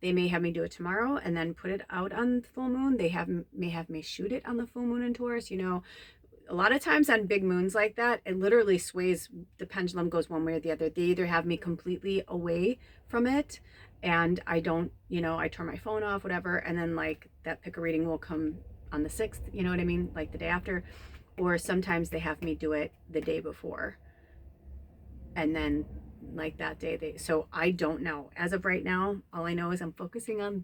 They may have me do it tomorrow and then put it out on the full moon. They may have me shoot it on the full moon in Taurus. You know, a lot of times on big moons like that, it literally sways, the pendulum goes one way or the other. They either have me completely away from it and I don't, you know, I turn my phone off, whatever, and then like that pick a reading will come on the 6th, you know what I mean, like the day after. Or sometimes they have me do it the day before, and then like that day so I don't know. As of right now, all I know is I'm focusing on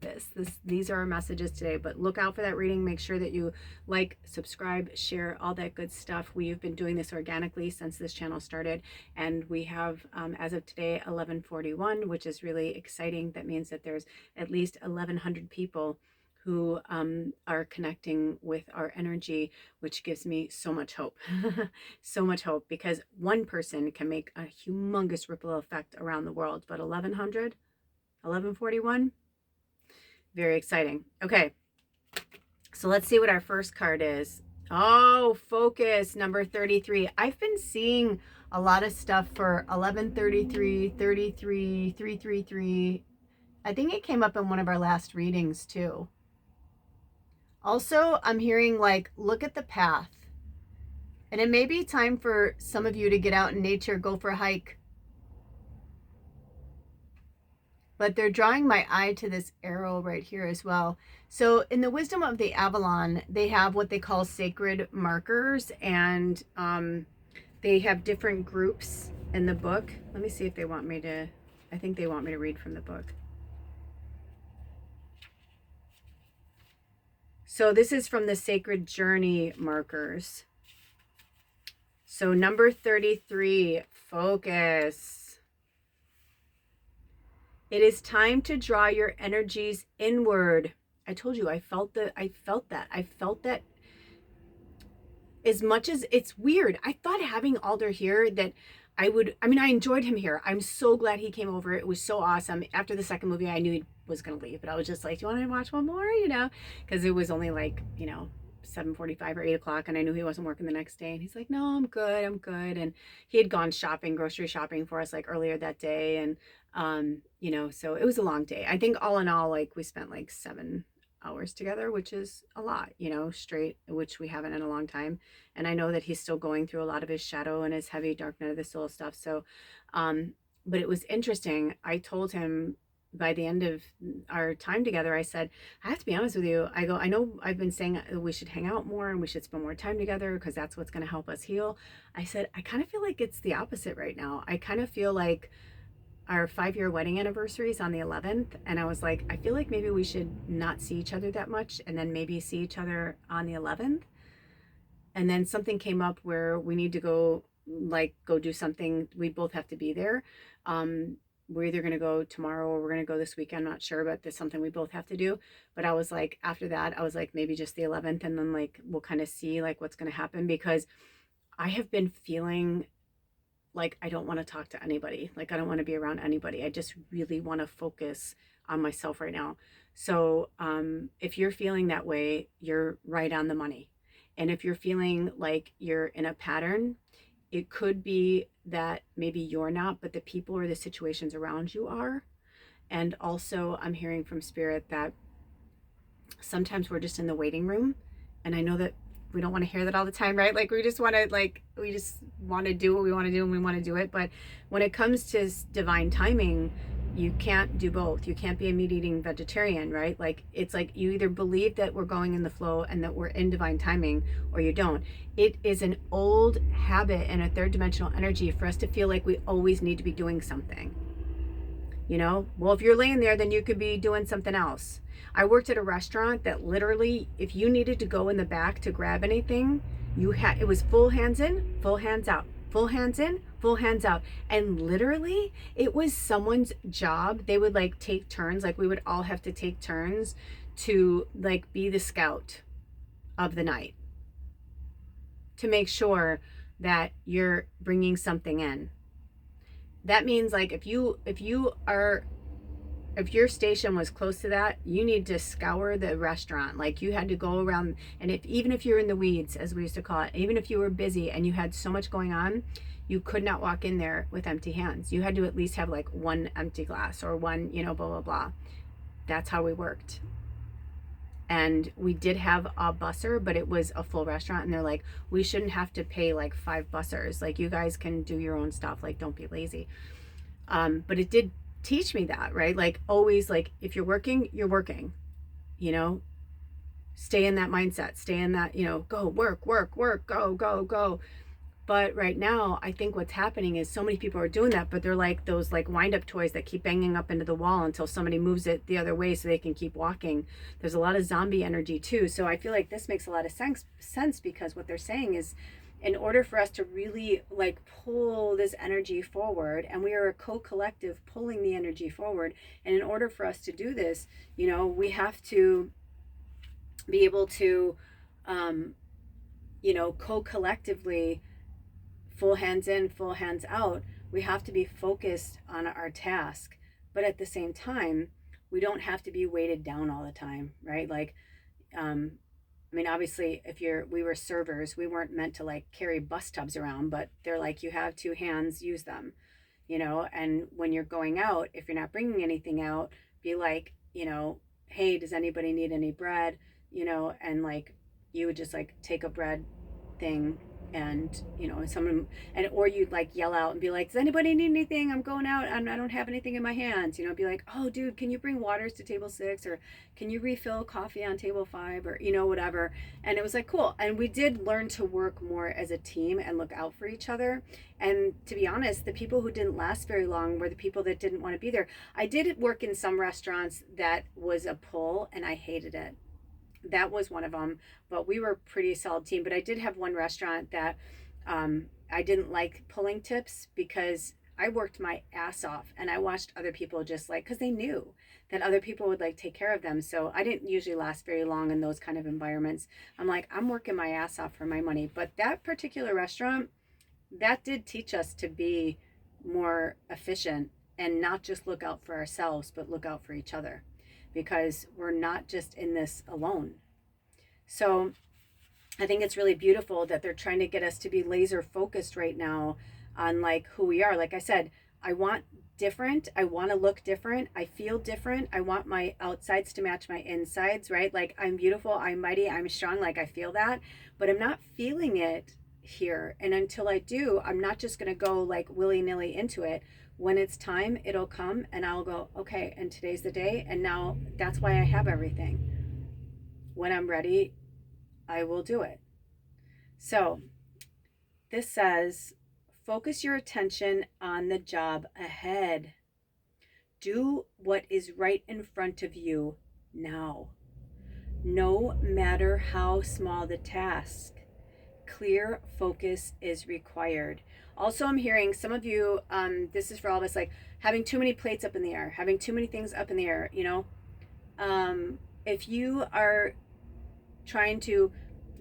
these are our messages today. But look out for that reading. Make sure that you like, subscribe, share, all that good stuff. We've been doing this organically since this channel started, and we have as of today 1141, which is really exciting. That means that there's at least 1100 people who are connecting with our energy, which gives me so much hope. So much hope, because one person can make a humongous ripple effect around the world. But 1100, 1141, very exciting. Okay, so let's see what our first card is. Oh, focus, number 33. I've been seeing a lot of stuff for 1133, 33, 333. I think it came up in one of our last readings too. Also, I'm hearing like, look at the path. And it may be time for some of you to get out in nature, go for a hike. But they're drawing my eye to this arrow right here as well. So in the wisdom of the Avalon, they have what they call sacred markers, and they have different groups in the book. Let me see if they want me to, I think they want me to read from the book. So this is from the Sacred Journey markers. So number 33, focus. It is time to draw your energies inward. I told you, I felt that. I felt that as much as it's weird. I thought having Alder here that I enjoyed him here. I'm so glad he came over. It was so awesome. After the second movie, I knew he was going to leave, but I was just like, do you want to watch one more? You know, because it was only like, you know, 7:45 or 8 o'clock, and I knew he wasn't working the next day. And he's like, no, I'm good. And he had gone shopping, grocery shopping for us like earlier that day. And, you know, so it was a long day. I think all in all, like we spent like 7 hours together, which is a lot, you know, straight, which we haven't in a long time. And I know that he's still going through a lot of his shadow and his heavy dark night of the soul stuff. So, but it was interesting. I told him by the end of our time together, I said, I have to be honest with you. I go, I know I've been saying we should hang out more and we should spend more time together because that's what's going to help us heal. I said, I kind of feel like it's the opposite right now. I kind of feel like our 5-year wedding anniversary is on the 11th. And I was like, I feel like maybe we should not see each other that much and then maybe see each other on the 11th. And then something came up where we need to go do something. We both have to be there. We're either going to go tomorrow or we're going to go this weekend. I'm not sure, but there's something we both have to do. But I was like, after that, I was like, maybe just the 11th. And then like, we'll kind of see like what's going to happen, because I have been feeling like I don't want to talk to anybody. Like I don't want to be around anybody. I just really want to focus on myself right now. So if you're feeling that way, you're right on the money. And if you're feeling like you're in a pattern, it could be that maybe you're not, but the people or the situations around you are. And also I'm hearing from Spirit that sometimes we're just in the waiting room. And I know that we don't want to hear that all the time, right? Like we just want to do what we want to do and we want to do it. But when it comes to divine timing, you can't do both. You can't be a meat-eating vegetarian, right? Like it's like you either believe that we're going in the flow and that we're in divine timing, or you don't. It is an old habit and a third dimensional energy for us to feel like we always need to be doing something. You know, well, if you're laying there, then you could be doing something else. I worked at a restaurant that literally, if you needed to go in the back to grab anything, it was full hands in, full hands out, full hands in, full hands out. And literally it was someone's job. They would like take turns. Like we would all have to take turns to like be the scout of the night. to make sure that you're bringing something in. That means like if your station was close to that, you need to scour the restaurant. Like you had to go around, and even if you're in the weeds, as we used to call it, even if you were busy and you had so much going on, you could not walk in there with empty hands. You had to at least have like one empty glass or one, blah, blah, blah. That's how we worked. And we did have a busser, but it was a full restaurant. And they're like, we shouldn't have to pay like 5 bussers. Like you guys can do your own stuff. Like, don't be lazy. But it did teach me that, right? Like always, like if you're working, stay in that mindset, stay in that, go work, go, go, go. But right now, I think what's happening is so many people are doing that, but they're like those like wind up toys that keep banging up into the wall until somebody moves it the other way so they can keep walking. There's a lot of zombie energy too. So I feel like this makes a lot of sense because what they're saying is, in order for us to really like pull this energy forward, and we are a co-collective pulling the energy forward, and in order for us to do this, we have to be able to co-collectively, full hands in, full hands out, we have to be focused on our task. But at the same time, we don't have to be weighted down all the time, right? Like obviously we were servers, we weren't meant to like carry bus tubs around, but they're like, you have 2 hands, use them, and when you're going out, if you're not bringing anything out, be like, hey, does anybody need any bread? And like, you would just like take a bread thing and or you'd like yell out and be like, does anybody need anything? I'm going out and I don't have anything in my hands. Be like, oh dude, can you bring waters to table 6, or can you refill coffee on table 5, or whatever. And it was like cool, and we did learn to work more as a team and look out for each other. And to be honest, the people who didn't last very long were the people that didn't want to be there. I did work in some restaurants that was a pull, and I hated it. That was one of them, but we were a pretty solid team. But I did have one restaurant that I didn't like pulling tips, because I worked my ass off and I watched other people just like, because they knew that other people would like take care of them. So I didn't usually last very long in those kind of environments. I'm like, I'm working my ass off for my money. But that particular restaurant, that did teach us to be more efficient and not just look out for ourselves, but look out for each other, because we're not just in this alone. So I think it's really beautiful that they're trying to get us to be laser focused right now on like who we are. Like I said, I want different. I want to look different. I feel different. I want my outsides to match my insides, right? Like I'm beautiful, I'm mighty, I'm strong. Like I feel that, but I'm not feeling it here. And until I do, I'm not just going to go like willy-nilly into it. When it's time, it'll come and I'll go, okay, and today's the day. And now that's why I have everything. When I'm ready, I will do it. So this says, focus your attention on the job ahead. Do what is right in front of you now, no matter how small the task. Clear focus is required. Also, I'm hearing some of you, this is for all of us, like having too many plates up in the air, having too many things up in the air, if you are trying to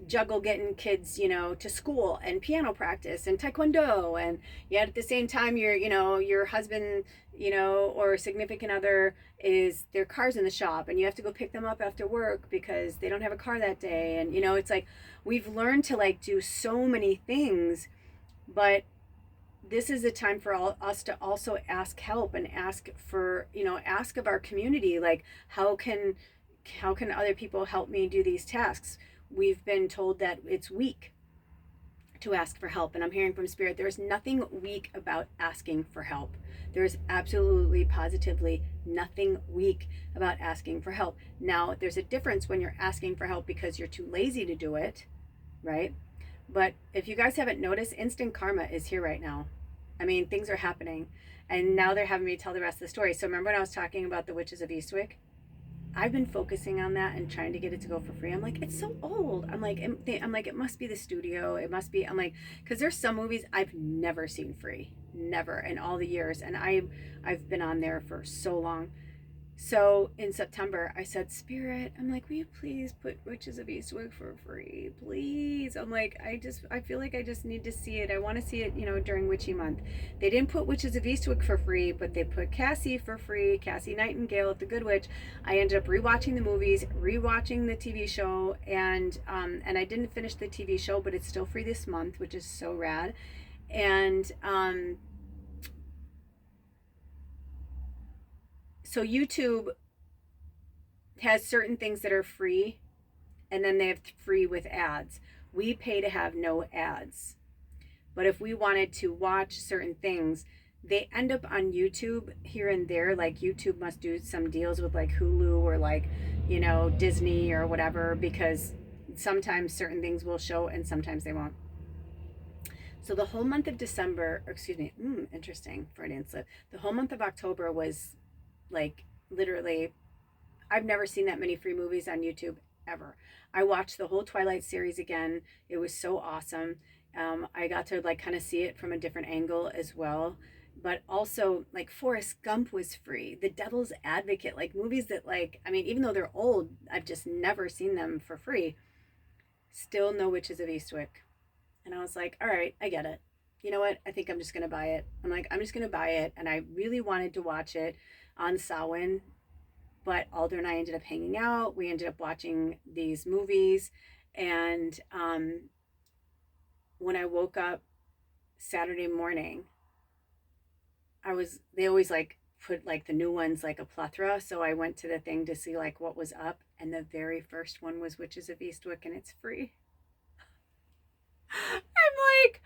juggle getting kids, to school and piano practice and taekwondo, and yet at the same time your husband, or significant other is their car's in the shop and you have to go pick them up after work because they don't have a car that day. And it's like we've learned to like do so many things, but this is a time for us to also ask help and ask for, ask of our community, like how can other people help me do these tasks? We've been told that it's weak to ask for help, and I'm hearing from Spirit, there's nothing weak about asking for help. There's absolutely, positively nothing weak about asking for help. Now, there's a difference when you're asking for help because you're too lazy to do it, right? But if you guys haven't noticed, instant karma is here right now. I mean, things are happening, and now they're having me tell the rest of the story. So remember when I was talking about the Witches of Eastwick? I've been focusing on that and trying to get it to go for free. I'm like, it's so old. I'm like, it must be the studio. It must be. I'm like, because there's some movies I've never seen free, never in all the years, and I've been on there for so long. So in September, I said, Spirit, I'm like, will you please put Witches of Eastwick for free? Please. I'm like, I feel like I just need to see it. I want to see it, during Witchy Month. They didn't put Witches of Eastwick for free, but they put Cassie for free, Cassie Nightingale at the Good Witch. I ended up rewatching the movies, rewatching the TV show, and I didn't finish the TV show, but it's still free this month, which is so rad. And so YouTube has certain things that are free, and then they have free with ads. We pay to have no ads. But if we wanted to watch certain things, they end up on YouTube here and there. Like YouTube must do some deals with like Hulu or like, Disney or whatever, because sometimes certain things will show and sometimes they won't. So the whole month of December, or excuse me, interesting, Freudian slip. The whole month of October was like literally, I've never seen that many free movies on YouTube ever. I watched the whole Twilight series again. It was so awesome. I got to like kind of see it from a different angle as well. But also like Forrest Gump was free. The Devil's Advocate, like movies that like, I mean, even though they're old, I've just never seen them for free. Still no Witches of Eastwick. And I was like, all right, I get it. You know what? I think I'm just going to buy it. I'm like, I'm just going to buy it. And I really wanted to watch it on Samhain, but Alder and I ended up hanging out. We ended up watching these movies. And when I woke up Saturday morning, they always like put like the new ones, like a plethora. So I went to the thing to see like what was up. And the very first one was Witches of Eastwick, and it's free. I'm like,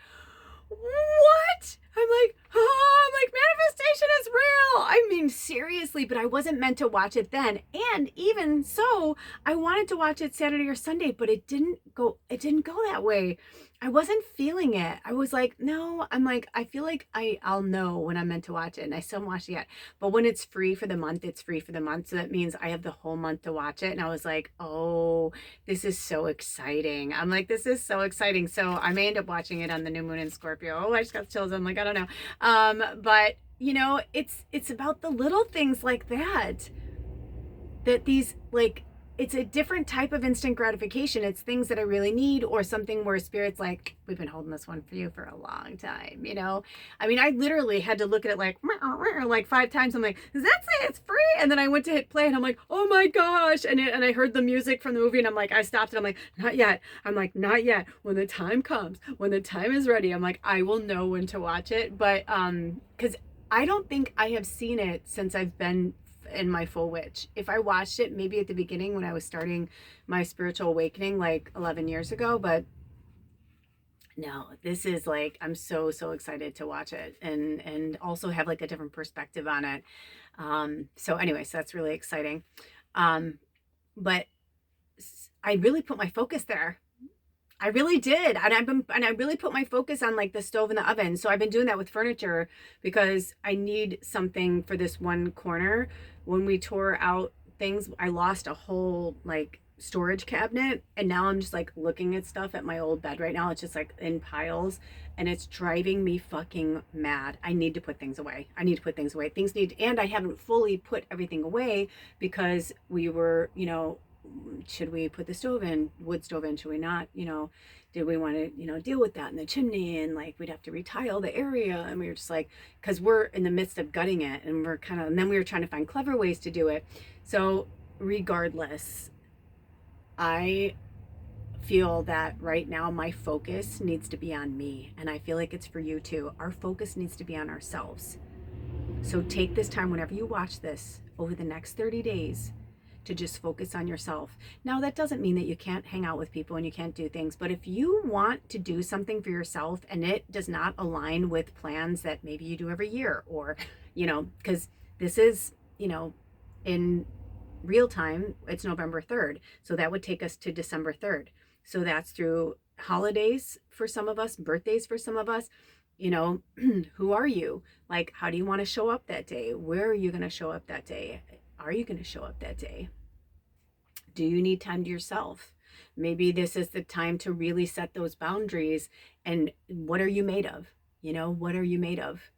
what? I'm like, manifestation is real. I mean, seriously, but I wasn't meant to watch it then. And even so, I wanted to watch it Saturday or Sunday, but it didn't go that way. I wasn't feeling it. I was like, no, I'm like, I feel like I'll know when I'm meant to watch it, and I still haven't watched it yet. But when it's free for the month, it's free for the month. So that means I have the whole month to watch it. And I was like, oh, this is so exciting. I'm like, this is so exciting. So I may end up watching it on the new moon in Scorpio. Oh, I just got chills. I'm like, I don't know. But it's about the little things like that these like, it's a different type of instant gratification. It's things that I really need, or something where Spirit's like, we've been holding this one for you for a long time, I mean, I literally had to look at it like 5 times. I'm like, does that say it's free? And then I went to hit play and I'm like, oh my gosh. And I heard the music from the movie and I'm like, I stopped it. I'm like, not yet. I'm like, not yet. When the time comes, when the time is ready, I'm like, I will know when to watch it. But because I don't think I have seen it since I've been in my full witch. If I watched it maybe at the beginning when I was starting my spiritual awakening like 11 years ago, but no, this is like, I'm so excited to watch it and also have like a different perspective on it. So anyways, that's really exciting. But I really put my focus there. I really did. And I really put my focus on like the stove and the oven. So I've been doing that with furniture because I need something for this one corner. When we tore out things, I lost a whole like storage cabinet, and now I'm just like looking at stuff at my old bed right now. It's just like in piles, and it's driving me fucking mad. I need to put things away. And I haven't fully put everything away because we were, should we put the wood stove in? Should we not? Did we want to, deal with that in the chimney? And like, we'd have to retile the area. And we were just like, because we're in the midst of gutting it, and and then we were trying to find clever ways to do it. So regardless, I feel that right now my focus needs to be on me. And I feel like it's for you too. Our focus needs to be on ourselves. So take this time whenever you watch this over the next 30 days to just focus on yourself. Now, that doesn't mean that you can't hang out with people and you can't do things, but if you want to do something for yourself and it does not align with plans that maybe you do every year, or, because this is, in real time, it's November 3rd. So that would take us to December 3rd. So that's through holidays for some of us, birthdays for some of us. Who are you? Like, how do you want to show up that day? Where are you going to show up that day? Are you going to show up that day? Do you need time to yourself? Maybe this is the time to really set those boundaries. And what are you made of? What are you made of?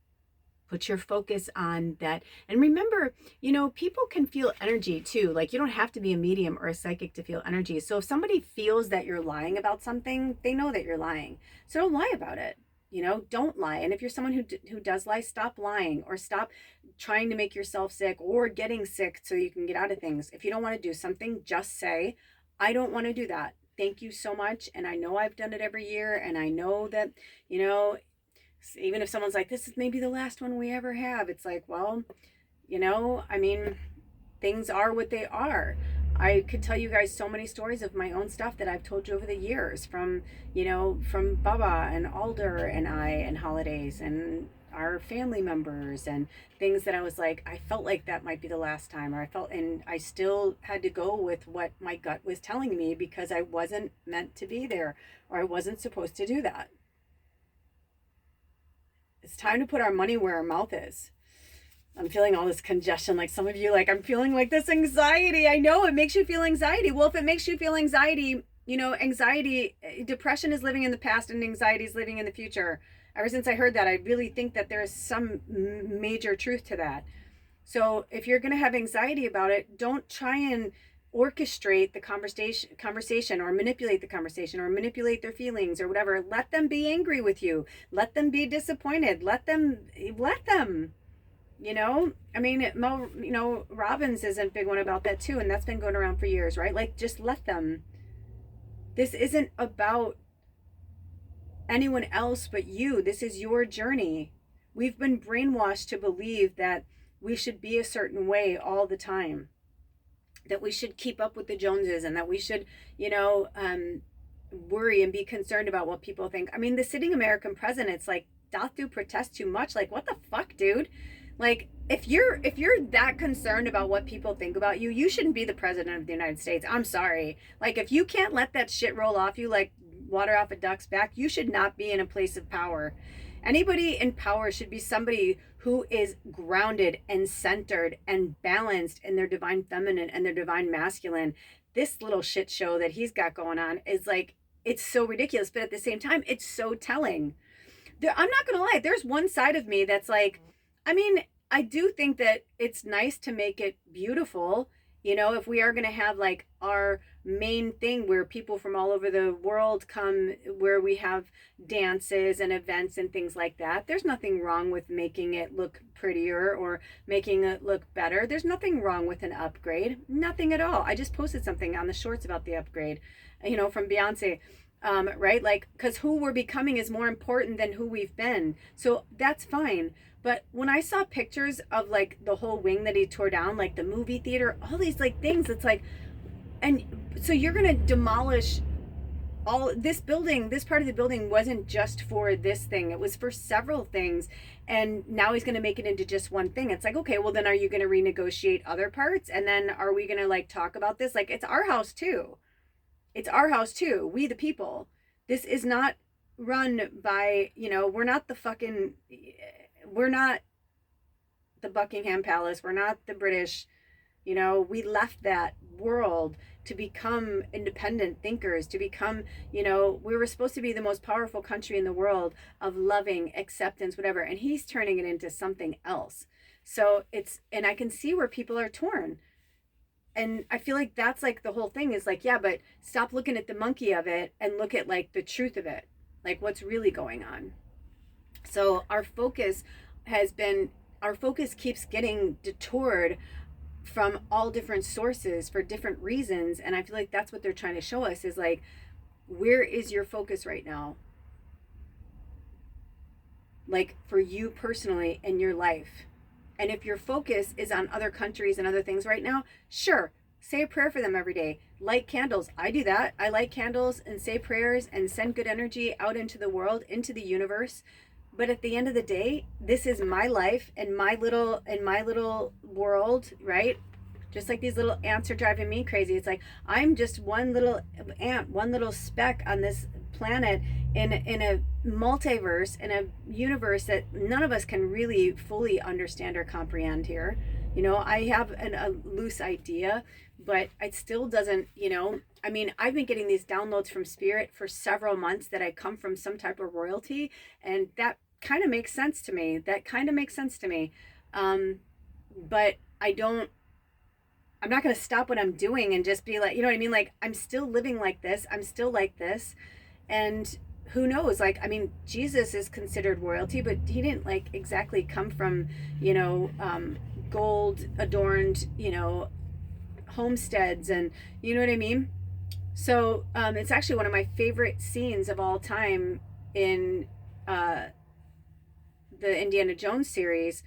Put your focus on that. And remember, people can feel energy too. Like, you don't have to be a medium or a psychic to feel energy. So if somebody feels that you're lying about something, they know that you're lying. So don't lie about it. Don't lie. And if you're someone who does lie, stop lying, or stop trying to make yourself sick or getting sick so you can get out of things. If you don't want to do something, just say, I don't want to do that. Thank you so much. And I know I've done it every year. And I know that, even if someone's like, this is maybe the last one we ever have, it's like, well, things are what they are. I could tell you guys so many stories of my own stuff that I've told you over the years from Baba and Alder and I and holidays and our family members and things that I was like, I felt like that might be the last time, and I still had to go with what my gut was telling me because I wasn't meant to be there, or I wasn't supposed to do that. It's time to put our money where our mouth is. I'm feeling all this congestion. Like some of you, like, I'm feeling like this anxiety. I know it makes you feel anxiety. Well, if it makes you feel anxiety, depression is living in the past and anxiety is living in the future. Ever since I heard that, I really think that there is some major truth to that. So if you're going to have anxiety about it, don't try and orchestrate the conversation or manipulate the conversation or manipulate their feelings or whatever. Let them be angry with you. Let them be disappointed. Let them. Robbins is a big one about that too. And that's been going around for years, right? Like, just let them. This isn't about anyone else but you. This is your journey. We've been brainwashed to believe that we should be a certain way all the time, that we should keep up with the Joneses, and that we should, worry and be concerned about what people think. I mean, the sitting American president's like, doth do protest too much. Like, what the fuck, dude? Like, if you're that concerned about what people think about you, you shouldn't be the president of the United States. I'm sorry. Like, if you can't let that shit roll off you like water off a duck's back, you should not be in a place of power. Anybody in power should be somebody who is grounded and centered and balanced in their divine feminine and their divine masculine. This little shit show that he's got going on is like, it's so ridiculous, but at the same time, it's so telling. I'm not gonna lie, there's one side of me that's like, I do think that it's nice to make it beautiful. If we are going to have like our main thing where people from all over the world come, where we have dances and events and things like that, there's nothing wrong with making it look prettier or making it look better. There's nothing wrong with an upgrade. Nothing at all. I just posted something on the shorts about the upgrade, from Beyonce. Right? Like, because who we're becoming is more important than who we've been. So that's fine. But when I saw pictures of like the whole wing that he tore down, like the movie theater, all these like things, it's like, and so you're going to demolish all this building. This part of the building wasn't just for this thing. It was for several things. And now he's going to make it into just one thing. It's like, okay, well then are you going to renegotiate other parts? And then are we going to like talk about this? Like, it's our house too. It's our house too. We the people. This is not run by, we're not the Buckingham Palace. We're not the British. We left that world to become independent thinkers, to become, we were supposed to be the most powerful country in the world of loving, acceptance, whatever. And he's turning it into something else. So and I can see where people are torn. And I feel like that's like the whole thing is like, yeah, but stop looking at the monkey of it and look at like the truth of it, like what's really going on. So our focus keeps getting detoured from all different sources for different reasons. And I feel like that's what they're trying to show us is like, where is your focus right now? Like for you personally in your life. And if your focus is on other countries and other things right now, sure, say a prayer for them every day. Light candles. I do that. I light candles and say prayers and send good energy out into the world, into the universe. But at the end of the day, this is my life and my little world, right? Just like these little ants are driving me crazy. It's like, I'm just one little ant, one little speck on this planet in a multiverse, in a universe that none of us can really fully understand or comprehend here. I have a loose idea, but it still doesn't, I've been getting these downloads from spirit for several months that I come from some type of royalty, and that kind of makes sense to me. That kind of makes sense to me. But I'm not going to stop what I'm doing and just be like, you know what I mean? Like, I'm still living like this. I'm still like this. And who knows? Like, I mean, Jesus is considered royalty, but he didn't like exactly come from, gold adorned, homesteads, and you know what I mean? So it's actually one of my favorite scenes of all time in uh, the Indiana Jones series.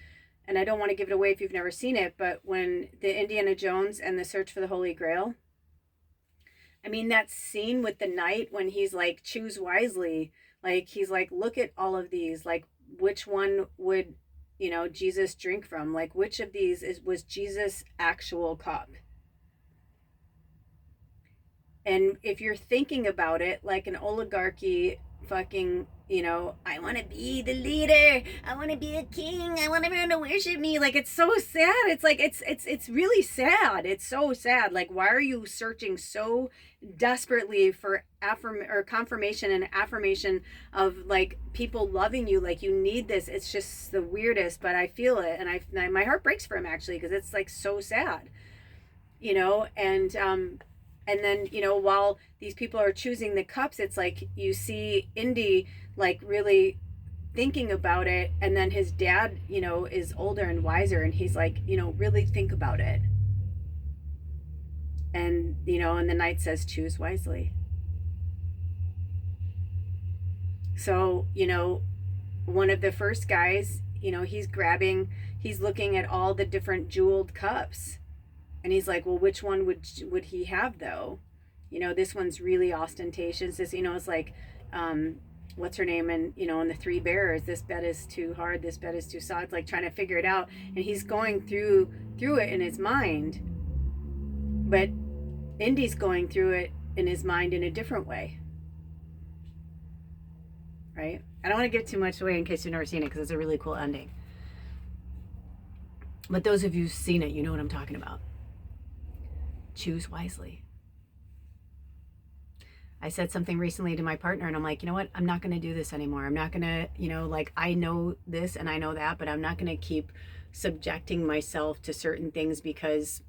And I don't want to give it away if you've never seen it, but when the Indiana Jones and the Search for the Holy Grail, I mean, that scene with the knight when he's like, choose wisely, like he's like, look at all of these, like which one would, Jesus drink from? Like which of these was Jesus' actual cup? And if you're thinking about it like an oligarchy fucking, I want to be the leader. I want to be a king. I want everyone to worship me. Like, it's so sad. It's like, it's really sad. It's so sad. Like, why are you searching so desperately for confirmation and affirmation of like people loving you? Like, you need this. It's just the weirdest, but I feel it. And my heart breaks for him actually, because it's like so sad, and then, while these people are choosing the cups, it's like you see Indy like really thinking about it. And then his dad, is older and wiser. And he's like, really think about it. And, and the knight says, choose wisely. So, one of the first guys, he's looking at all the different jeweled cups. And he's like, well, which one would he have though? This one's really ostentatious. This, it's like, what's her name? And, in the Three Bears, this bed is too hard. This bed is too soft. It's like trying to figure it out. And he's going through it in his mind. But Indy's going through it in his mind in a different way. Right? I don't want to give too much away in case you've never seen it, because it's a really cool ending. But those of you who've seen it, you know what I'm talking about. Choose wisely. I said something recently to my partner and I'm like, you know what? I'm not going to do this anymore. I'm not going to, like, I know this and I know that, but I'm not going to keep subjecting myself to certain things because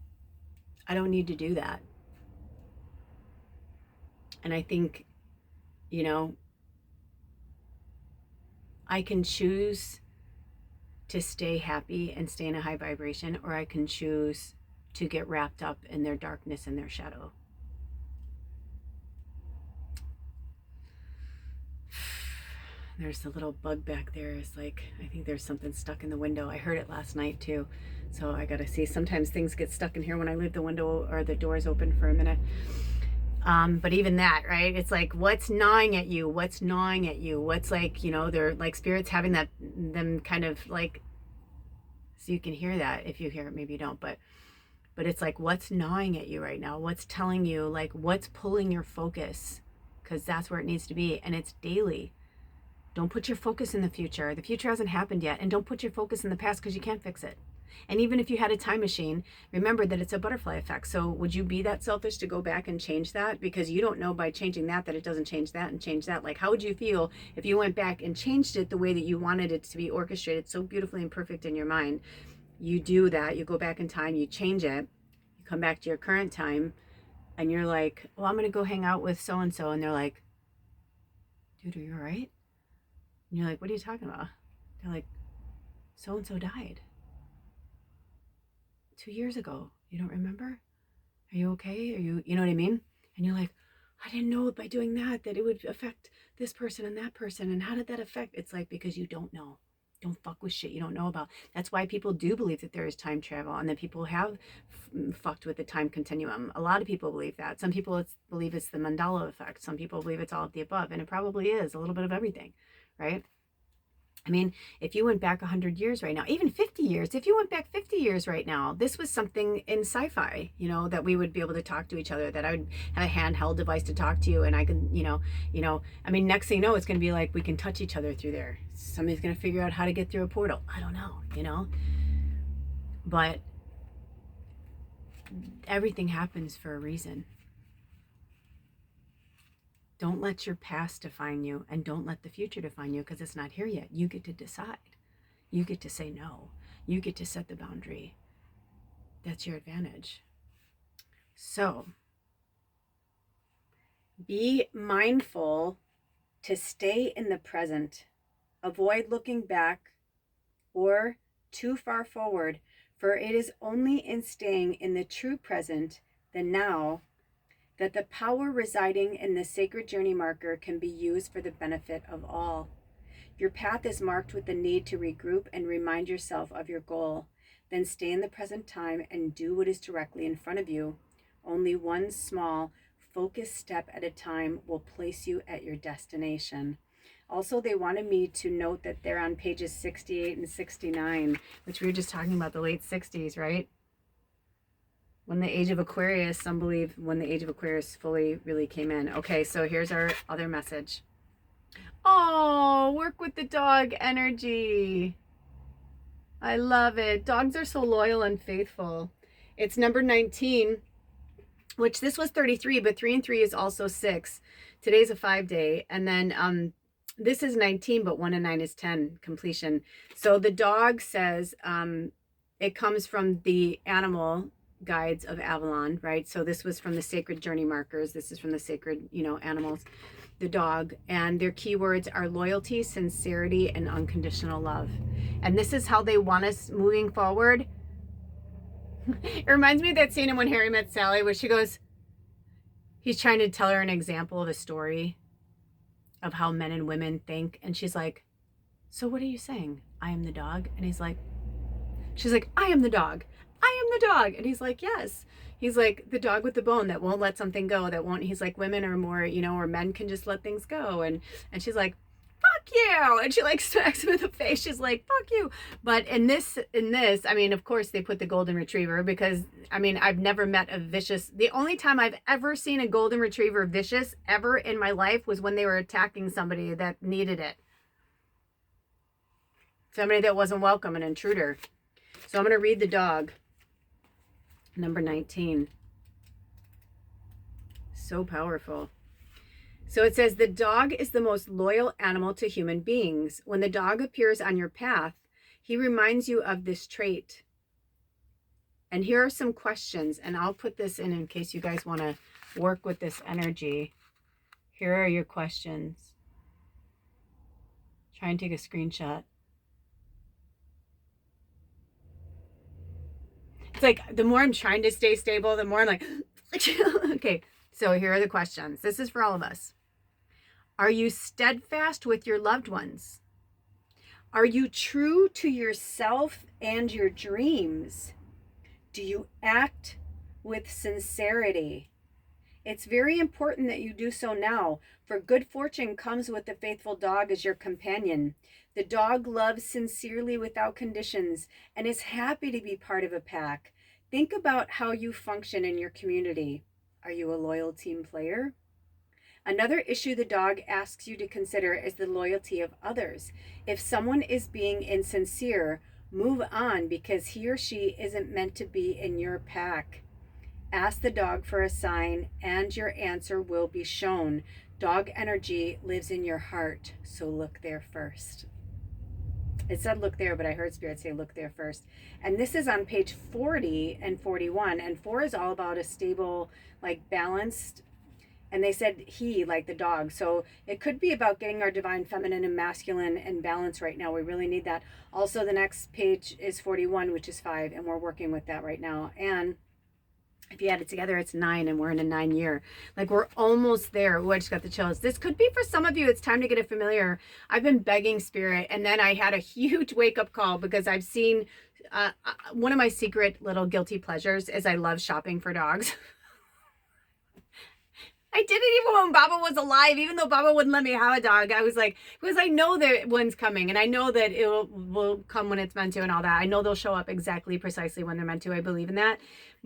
I don't need to do that. And I think, I can choose to stay happy and stay in a high vibration, or I can choose to get wrapped up in their darkness and their shadow. There's a little bug back there. It's like, I think there's something stuck in the window. I heard it last night too. So I got to see. Sometimes things get stuck in here when I leave the window or the doors open for a minute. But even that, right? It's like, what's gnawing at you? What's gnawing at you? What's like, they're like spirits having them kind of like, so you can hear that. If you hear it, maybe you don't, but it's like, what's gnawing at you right now? What's telling you, like, what's pulling your focus? Because that's where it needs to be. And it's daily. Don't put your focus in the future. The future hasn't happened yet. And don't put your focus in the past, because you can't fix it. And even if you had a time machine, remember that it's a butterfly effect. So would you be that selfish to go back and change that? Because you don't know by changing that it doesn't change that and change that. Like, how would you feel if you went back and changed it the way that you wanted it to be orchestrated so beautifully and perfect in your mind? You do that. You go back in time, you change it, you come back to your current time, and you're like, well, I'm going to go hang out with so-and-so. And they're like, dude, are you all right? And you're like, what are you talking about? They're like, so-and-so died 2 years ago. You don't remember? Are you okay? Are you know what I mean? And you're like, I didn't know by doing that it would affect this person and that person. And how did that affect? It's like, because you don't know. Don't fuck with shit you don't know about. That's why people do believe that there is time travel and that people have fucked with the time continuum. A lot of people believe that. Some people believe it's the Mandela effect. Some people believe it's all of the above. And it probably is a little bit of everything, right? I mean, if you went back 100 years right now, even 50 years, if you went back 50 years right now, this was something in sci-fi, that we would be able to talk to each other, that I would have a handheld device to talk to you, and I can, I mean, next thing you know, it's going to be like we can touch each other through there. Somebody's going to figure out how to get through a portal. I don't know, But everything happens for a reason. Don't let your past define you, and don't let the future define you, because it's not here yet. You get to decide. You get to say no. You get to set the boundary. That's your advantage. So be mindful to stay in the present. Avoid looking back or too far forward, for it is only in staying in the true present, the now, that the power residing in the sacred journey marker can be used for the benefit of all. Your path is marked with the need to regroup and remind yourself of your goal. Then stay in the present time and do what is directly in front of you. Only one small, focused step at a time will place you at your destination. Also, they wanted me to note that they're on pages 68 and 69, which we were just talking about, the late 60s, right? When the age of Aquarius, some believe when the age of Aquarius fully really came in. Okay, so here's our other message. Oh, work with the dog energy. I love it. Dogs are so loyal and faithful. It's number 19, which this was 33, but 3 and 3 is also 6. Today's a 5-day. And then this is 19, but 1 and 9 is 10 completion. So the dog says it comes from the animal guides of Avalon, right? So this was from the sacred journey markers. This is from the sacred, animals, the dog. And their keywords are loyalty, sincerity, and unconditional love. And this is how they want us moving forward. It reminds me of that scene in When Harry Met Sally where she goes, he's trying to tell her an example of a story of how men and women think. And she's like, so what are you saying? I am the dog? And she's like, I am the dog. I am the dog. And he's like, yes. He's like, the dog with the bone that won't let something go, he's like, women are more, or men can just let things go. And she's like, fuck you. And she like smacks him in the face. She's like, fuck you. But in this, I mean, of course they put the golden retriever because, I mean, I've never met a vicious, the only time I've ever seen a golden retriever vicious ever in my life was when they were attacking somebody that needed it. Somebody that wasn't welcome, an intruder. So I'm going to read the dog. Number 19. So powerful. So it says, the dog is the most loyal animal to human beings. When the dog appears on your path, he reminds you of this trait. And here are some questions, and I'll put this in case you guys want to work with this energy. Here are your questions. Try and take a screenshot. It's like, the more I'm trying to stay stable, the more I'm like, okay, so here are the questions. This is for all of us. Are you steadfast with your loved ones? Are you true to yourself and your dreams? Do you act with sincerity? It's very important that you do so now, for good fortune comes with the faithful dog as your companion. The dog loves sincerely without conditions and is happy to be part of a pack. Think about how you function in your community. Are you a loyal team player? Another issue the dog asks you to consider is the loyalty of others. If someone is being insincere, move on because he or she isn't meant to be in your pack. Ask the dog for a sign and your answer will be shown. Dog energy lives in your heart, so look there first. It said look there, but I heard Spirit say look there first. And this is on page 40 and 41. And 4 is all about a stable, like balanced. And they said he, like the dog. So it could be about getting our divine feminine and masculine in balance right now. We really need that. Also, the next page is 41, which is 5. And we're working with that right now. And if you add it together, it's 9, and we're in a 9 year. Like, we're almost there. Oh, I just got the chills. This could be for some of you. It's time to get it familiar. I've been begging Spirit, and then I had a huge wake-up call because I've seen one of my secret little guilty pleasures is I love shopping for dogs. I did it even when Baba was alive, even though Baba wouldn't let me have a dog. I was like, because I know that one's coming, and I know that it will come when it's meant to and all that. I know they'll show up exactly, precisely when they're meant to. I believe in that.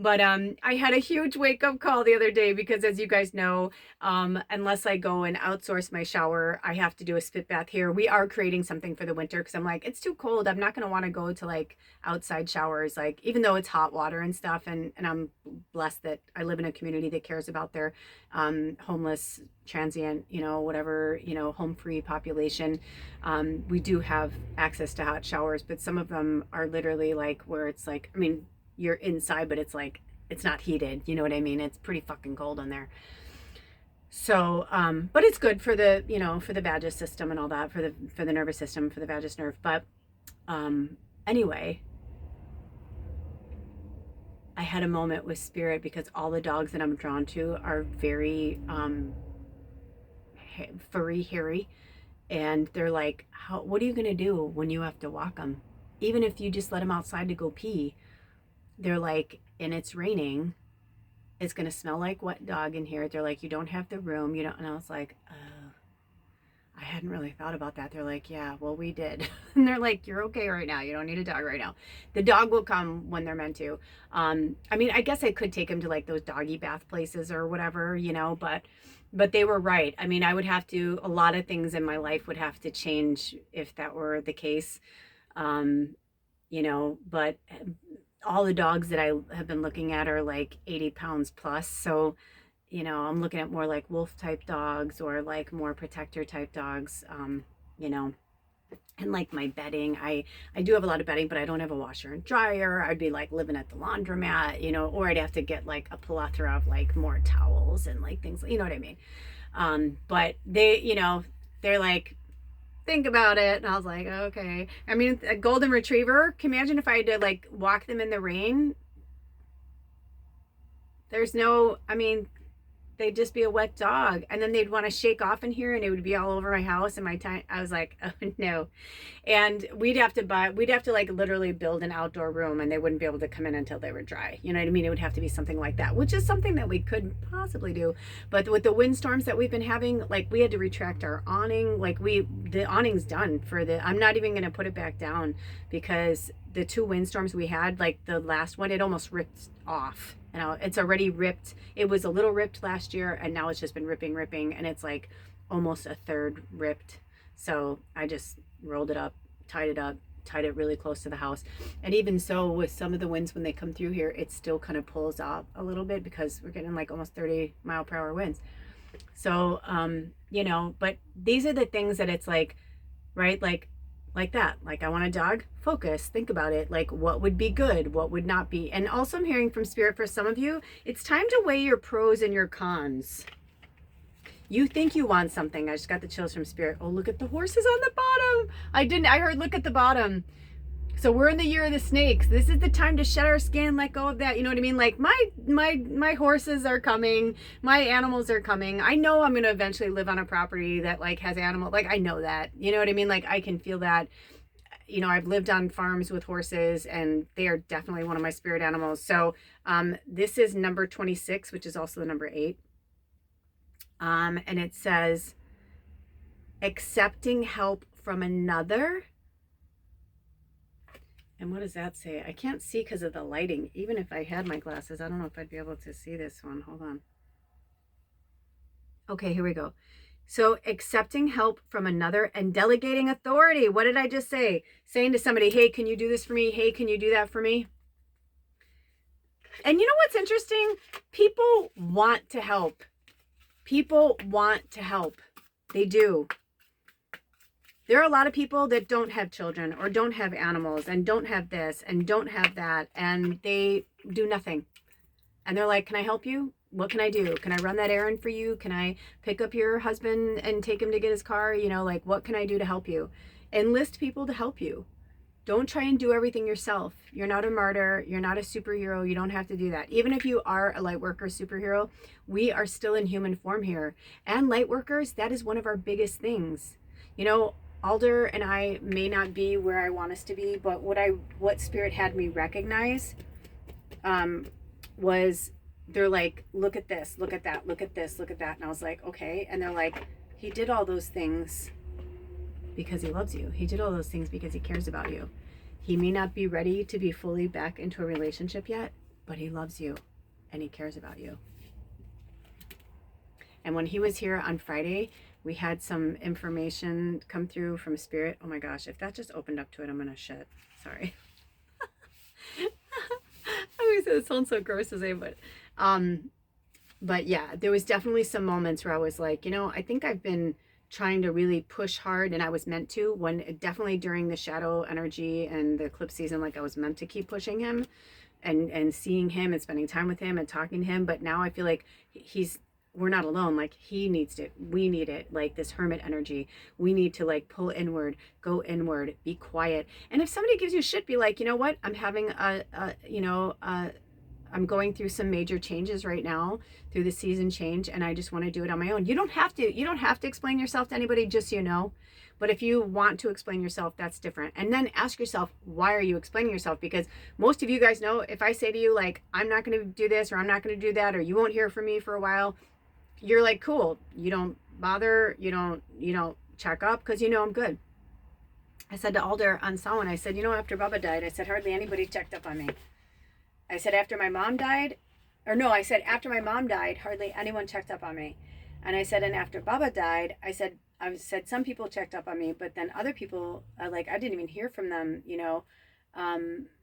But I had a huge wake up call the other day because, as you guys know, unless I go and outsource my shower, I have to do a spit bath here. We are creating something for the winter because I'm like, it's too cold. I'm not going to want to go to like outside showers, like even though it's hot water and stuff. And I'm blessed that I live in a community that cares about their homeless, transient, whatever, home free population. We do have access to hot showers, but some of them are literally like where it's like, I mean, you're inside, but it's like, it's not heated. You know what I mean? It's pretty fucking cold in there. So, but it's good for the, for the vagus system and all that, for the nervous system, for the vagus nerve. But, anyway, I had a moment with spirit because all the dogs that I'm drawn to are very, furry, hairy. And they're like, what are you going to do when you have to walk them? Even if you just let them outside to go pee, they're like, and it's raining, it's going to smell like wet dog in here. They're like, you don't have the room. You don't. And I was like, oh, I hadn't really thought about that. They're like, yeah, well, we did. And they're like, you're okay right now. You don't need a dog right now. The dog will come when they're meant to. I mean, I guess I could take him to like those doggy bath places or whatever, but they were right. I mean, a lot of things in my life would have to change if that were the case. But all the dogs that I have been looking at are like 80 pounds plus. So, I'm looking at more like wolf type dogs or like more protector type dogs, and like my bedding. I do have a lot of bedding, but I don't have a washer and dryer. I'd be like living at the laundromat, or I'd have to get like a plethora of like more towels and like things, you know what I mean? But they, they're like, think about it. And I was like, okay. I mean, a golden retriever, can you imagine if I had to like walk them in the rain? They'd just be a wet dog. And then they'd want to shake off in here and it would be all over my house and my time. I was like, oh no. And we'd have to like literally build an outdoor room and they wouldn't be able to come in until they were dry. You know what I mean? It would have to be something like that, which is something that we could possibly do. But with the windstorms that we've been having, like we had to retract our awning. Like the awning's done I'm not even going to put it back down because the 2 windstorms we had, like the last one, it almost ripped off. It's already ripped. It was a little ripped last year and now it's just been ripping. And it's like almost a third ripped. So I just rolled it up, tied it really close to the house. And even so with some of the winds, when they come through here, it still kind of pulls up a little bit because we're getting like almost 30 mile per hour winds. So, but these are the things that it's like, right? Like that, like I want a dog, focus, think about it, like what would be good, what would not be. And also I'm hearing from spirit for some of you, it's time to weigh your pros and your cons. You think you want something. I just got the chills from spirit. Oh, look at the horses on the bottom. I heard look at the bottom. So we're in the year of the snakes. This is the time to shed our skin, let go of that. You know what I mean? Like my horses are coming. My animals are coming. I know I'm going to eventually live on a property that like has animals. Like I know that, you know what I mean? Like I can feel that, I've lived on farms with horses and they are definitely one of my spirit animals. So, this is number 26, which is also the number 8. And it says, accepting help from another. And what does that say? I can't see because of the lighting. Even if I had my glasses, I don't know if I'd be able to see this one. Hold on. Okay, here we go. So accepting help from another and delegating authority. What did I just say? Saying to somebody, hey, can you do this for me? Hey, can you do that for me? And you know what's interesting? People want to help. People want to help. They do. There are a lot of people that don't have children or don't have animals and don't have this and don't have that. And they do nothing. And they're like, can I help you? What can I do? Can I run that errand for you? Can I pick up your husband and take him to get his car? Like what can I do to help you? Enlist people to help you. Don't try and do everything yourself. You're not a martyr. You're not a superhero. You don't have to do that. Even if you are a light worker superhero, we are still in human form here. And light workers, that is one of our biggest things. Alder and I may not be where I want us to be, but what spirit had me recognize was they're like, look at this, look at that, look at this, look at that. And I was like, okay. And they're like, he did all those things because he loves you. He did all those things because he cares about you. He may not be ready to be fully back into a relationship yet, but he loves you and he cares about you. And when he was here on Friday, we had some information come through from Spirit. Oh my gosh, if that just opened up to it, I'm gonna shit. Sorry. I always say it sounds so gross to say, but yeah, there was definitely some moments where I was like, you know, I think I've been trying to really push hard, and I was meant to, when definitely during the shadow energy and the eclipse season, like I was meant to keep pushing him and seeing him and spending time with him and talking to him. But now I feel like we're not alone. Like he needs it. We need it. Like this hermit energy. We need to like pull inward, go inward, be quiet. And if somebody gives you shit, be like, you know what? I'm having I'm going through some major changes right now through the season change, and I just want to do it on my own. You don't have to explain yourself to anybody, just so you know. But if you want to explain yourself, that's different. And then ask yourself, why are you explaining yourself? Because most of you guys know, if I say to you, like, I'm not going to do this, or I'm not going to do that, or you won't hear from me for a while, you're like, cool. You don't bother. You don't check up, because you know I'm good. I said to Alder on Samhain, I said, you know, after Baba died, I said, hardly anybody checked up on me. I said, after my mom died, after my mom died, hardly anyone checked up on me. And I said, and after Baba died, I said some people checked up on me, but then other people, like, I didn't even hear from them, you know,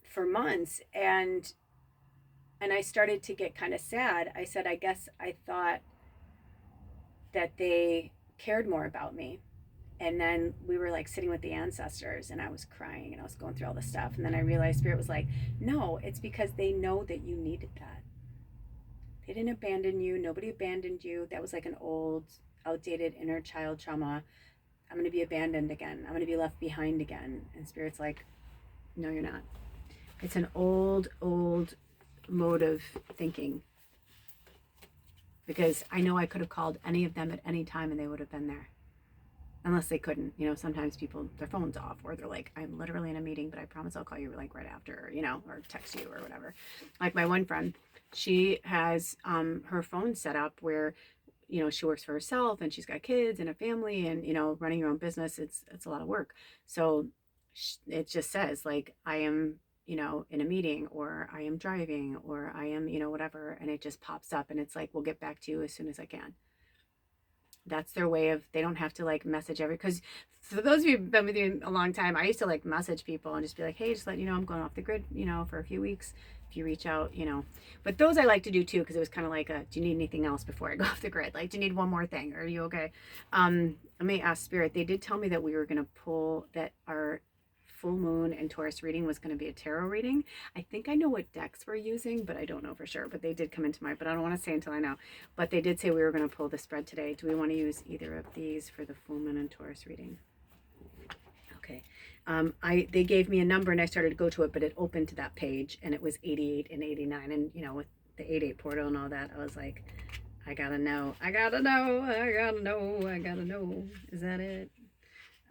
for months. And I started to get kind of sad. I said, I guess I thought that they cared more about me. And then we were like sitting with the ancestors, and I was crying and I was going through all this stuff. And then I realized Spirit was like, no, it's because they know that you needed that. They didn't abandon you. Nobody abandoned you. That was like an old, outdated inner child trauma. I'm going to be abandoned again. I'm going to be left behind again. And Spirit's like, no, you're not. It's an old mode of thinking. Because I know I could have called any of them at any time and they would have been there. Unless they couldn't, you know, sometimes people, their phone's off, or they're like, I'm literally in a meeting, but I promise I'll call you like right after, you know, or text you or whatever. Like my one friend, she has her phone set up where, you know, she works for herself and she's got kids and a family, and, you know, running your own business, it's a lot of work. So it just says like, I am, you know, in a meeting, or I am driving, or I am, you know, whatever. And it just pops up and it's like, we'll get back to you as soon as I can. That's their way of, they don't have to like message because for those of you who've been with me a long time, I used to like message people and just be like, hey, just let you know I'm going off the grid, you know, for a few weeks. If you reach out, you know. But those I like to do too, because it was kind of like, do you need anything else before I go off the grid? Like, do you need one more thing? Are you okay? Let me ask Spirit. They did tell me that we were going to pull, that our full moon and Taurus reading was going to be a tarot reading. I think I know what decks we're using, but I don't know for sure. But they did come into my, but I don't want to say until I know. But they did say we were going to pull the spread today. Do we want to use either of these for the full moon and Taurus reading? Okay. They gave me a number and I started to go to it, but it opened to that page and it was 88 and 89. And, you know, with the 88 portal and all that, I was like, I gotta know. Is that it?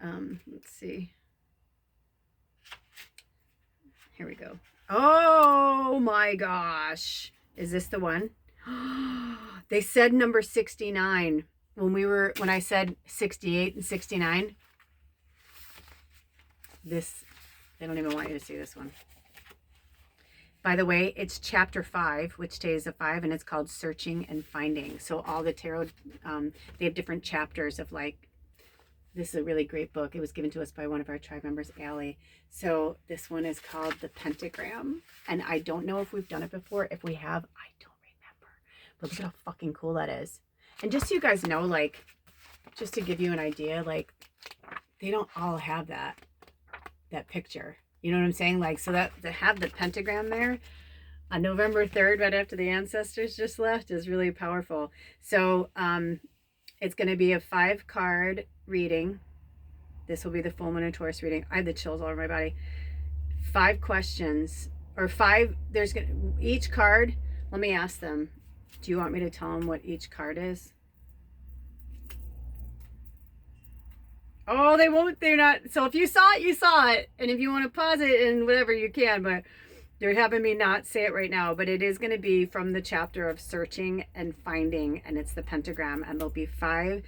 Let's see. Here we go. Oh my gosh. Is this the one? They said number 69 when I said 68 and 69. They don't even want you to see this one. By the way, it's chapter 5, which stays a 5, and it's called Searching and Finding. So all the tarot, they have different chapters of like, this is a really great book. It was given to us by one of our tribe members, Allie. So this one is called The Pentagram. And I don't know if we've done it before. If we have, I don't remember. But look at how fucking cool that is. And just so you guys know, like, just to give you an idea, like, they don't all have that picture. You know what I'm saying? Like, so that to have the pentagram there on November 3rd, right after the ancestors just left, is really powerful. So it's going to be a 5-card reading. This will be the full moon and Taurus reading. I have the chills all over my body. 5 questions, or 5, each card, let me ask them, do you want me to tell them what each card is? Oh, they won't, they're not. So if you saw it, you saw it. And if you want to pause it and whatever, you can, but they're having me not say it right now. But it is going to be from the chapter of Searching and Finding, and it's the pentagram. And there'll be 5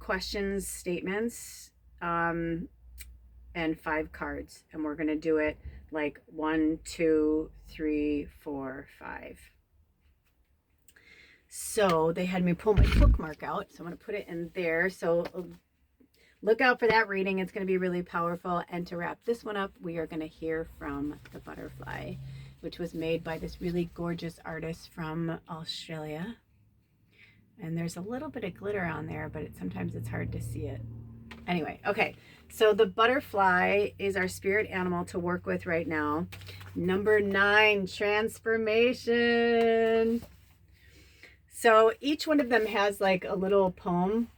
questions, statements, and 5 cards. And we're going to do it like 1, 2, 3, 4, 5. So they had me pull my bookmark out. So I'm going to put it in there. So look out for that reading. It's going to be really powerful. And to wrap this one up, we are going to hear from the butterfly, which was made by this really gorgeous artist from Australia. And there's a little bit of glitter on there, but sometimes it's hard to see it. Anyway, okay. So the butterfly is our spirit animal to work with right now. Number 9, transformation. So each one of them has like a little poem.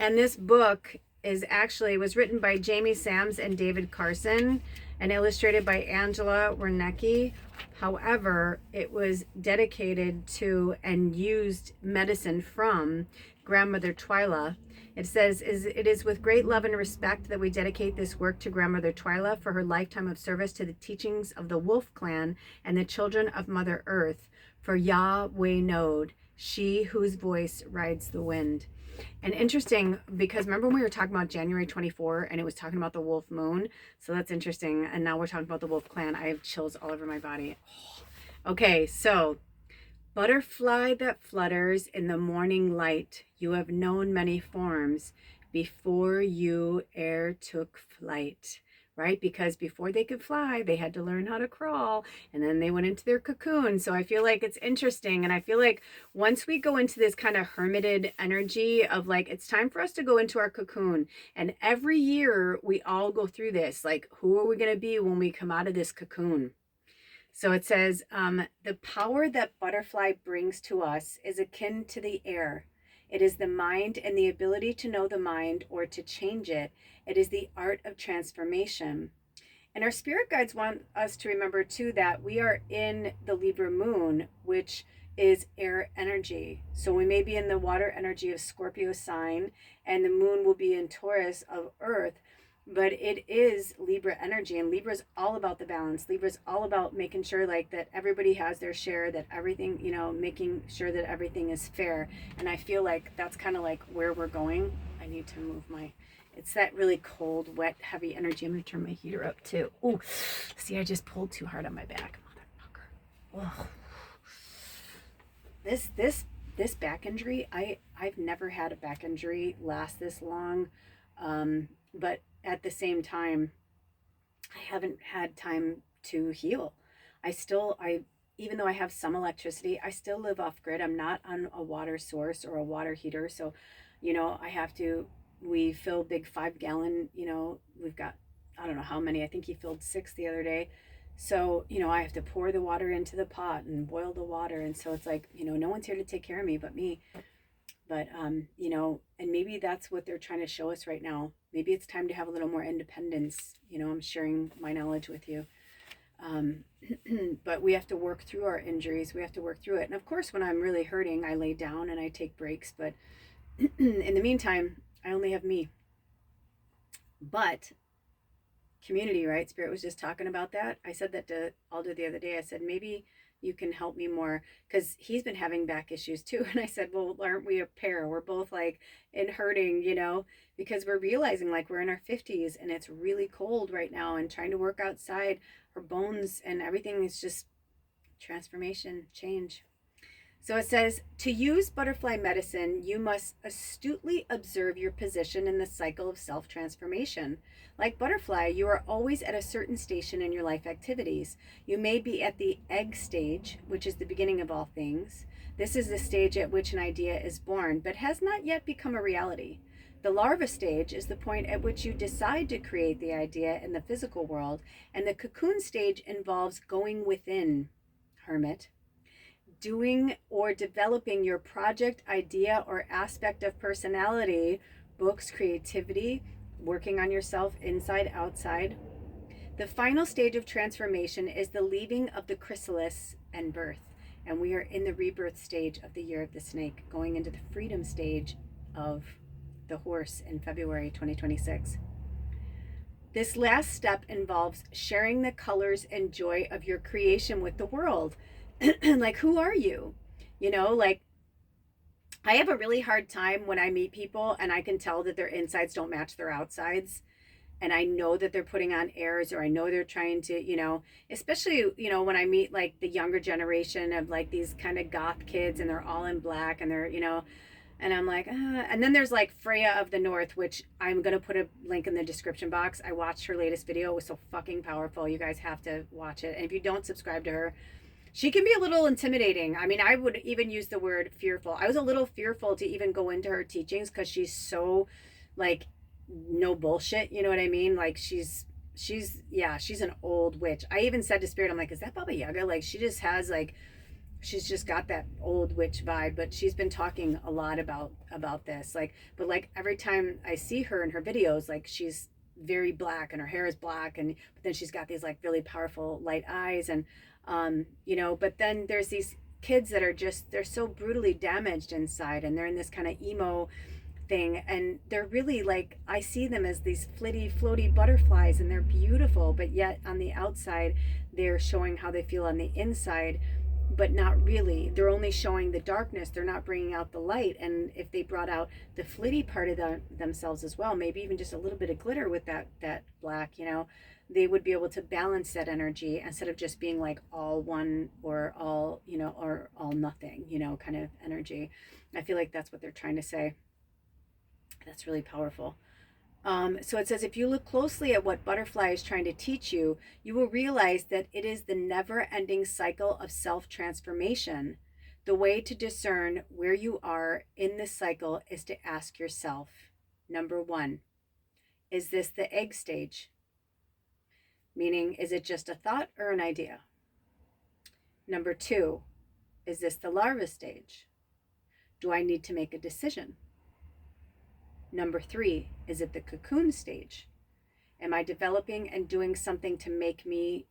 And this book was written by Jamie Sams and David Carson and illustrated by Angela Wernicke. However, it was dedicated to and used medicine from Grandmother Twyla. It says, it is with great love and respect that we dedicate this work to Grandmother Twyla for her lifetime of service to the teachings of the Wolf Clan and the children of Mother Earth. For Yahweh Node, she whose voice rides the wind. And interesting, because remember when we were talking about January 24 and it was talking about the wolf moon? So that's interesting. And now we're talking about the Wolf Clan. I have chills all over my body. Okay, so butterfly that flutters in the morning light, you have known many forms before you e'er took flight. Right? Because before they could fly, they had to learn how to crawl, and then they went into their cocoon. So I feel like it's interesting. And I feel like once we go into this kind of hermited energy of like, it's time for us to go into our cocoon. And every year we all go through this, like, who are we going to be when we come out of this cocoon? So it says, the power that butterfly brings to us is akin to the air. It is the mind and the ability to know the mind or to change it. It is the art of transformation. And our spirit guides want us to remember too that we are in the Libra moon, which is air energy. So we may be in the water energy of Scorpio sign, and the moon will be in Taurus of Earth, but it is Libra energy, and Libra is all about the balance. Libra is all about making sure like that everybody has their share, that everything, making sure that everything is fair. And I feel like that's kind of like where we're going. I need to move it's that really cold, wet, heavy energy. I'm going to turn my heater up too. Oh, see, I just pulled too hard on my back, motherfucker. Oh. This back injury, I've never had a back injury last this long. But at the same time, I haven't had time to heal. Even though I have some electricity, I still live off grid. I'm not on a water source or a water heater. So, we fill big 5-gallon, we've got, I don't know how many, I think he filled 6 the other day. So, I have to pour the water into the pot and boil the water. And so it's like, no one's here to take care of me but me. But, and maybe that's what they're trying to show us right now. Maybe it's time to have a little more independence. I'm sharing my knowledge with you. But we have to work through our injuries. We have to work through it. And of course, when I'm really hurting, I lay down and I take breaks. But in the meantime, I only have me. But community, right? Spirit was just talking about that. I said that to Aldo the other day. I said, maybe you can help me more, because he's been having back issues too. And I said, well, aren't we a pair? We're both like in hurting, because we're realizing like we're in our 50s and it's really cold right now, and trying to work outside, our bones and everything is just transformation, change. So it says, to use butterfly medicine, you must astutely observe your position in the cycle of self-transformation. Like butterfly, you are always at a certain station in your life activities. You may be at the egg stage, which is the beginning of all things. This is the stage at which an idea is born, but has not yet become a reality. The larva stage is the point at which you decide to create the idea in the physical world, and the cocoon stage involves going within, Hermit, doing or developing your project, idea, or aspect of personality, books, creativity, working on yourself inside, outside. The final stage of transformation is the leaving of the chrysalis and birth. And we are in the rebirth stage of the year of the snake, going into the freedom stage of the horse in February 2026. This last step involves sharing the colors and joy of your creation with the world. Like, who are you? Like, I have a really hard time when I meet people and I can tell that their insides don't match their outsides. and I know that they're putting on airs, or I know they're trying to, especially, when I meet like the younger generation of like these kind of goth kids, and they're all in black, and they're, and I'm like, and then there's like Freya of the North, which I'm going to put a link in the description box. I watched her latest video. It was so fucking powerful. You guys have to watch it. And if you don't subscribe to her, she can be a little intimidating. I mean, I would even use the word fearful. I was a little fearful to even go into her teachings because she's so like no bullshit. You know what I mean? Like she's an old witch. I even said to Spirit, I'm like, is that Baba Yaga? Like she just has like, she's just got that old witch vibe, but she's been talking a lot about this. Like, but like every time I see her in her videos, like she's very black and her hair is black, and but then she's got these like really powerful light eyes, and but then there's these kids that are just, they're so brutally damaged inside, and they're in this kind of emo thing, and they're really like, I see them as these floaty butterflies, and they're beautiful, but yet on the outside they're showing how they feel on the inside, but not really. They're only showing the darkness. They're not bringing out the light. And if they brought out the flitty part of themselves as well, maybe even just a little bit of glitter with that black, they would be able to balance that energy instead of just being like all one or all, or all nothing, kind of energy. I feel like that's what they're trying to say. That's really powerful. So it says, if you look closely at what butterfly is trying to teach you, you will realize that it is the never-ending cycle of self-transformation. The way to discern where you are in this cycle is to ask yourself, number 1, is this the egg stage? Meaning, is it just a thought or an idea? Number 2, is this the larva stage? Do I need to make a decision? Number 3, is it the cocoon stage? Am I developing and doing something to make me,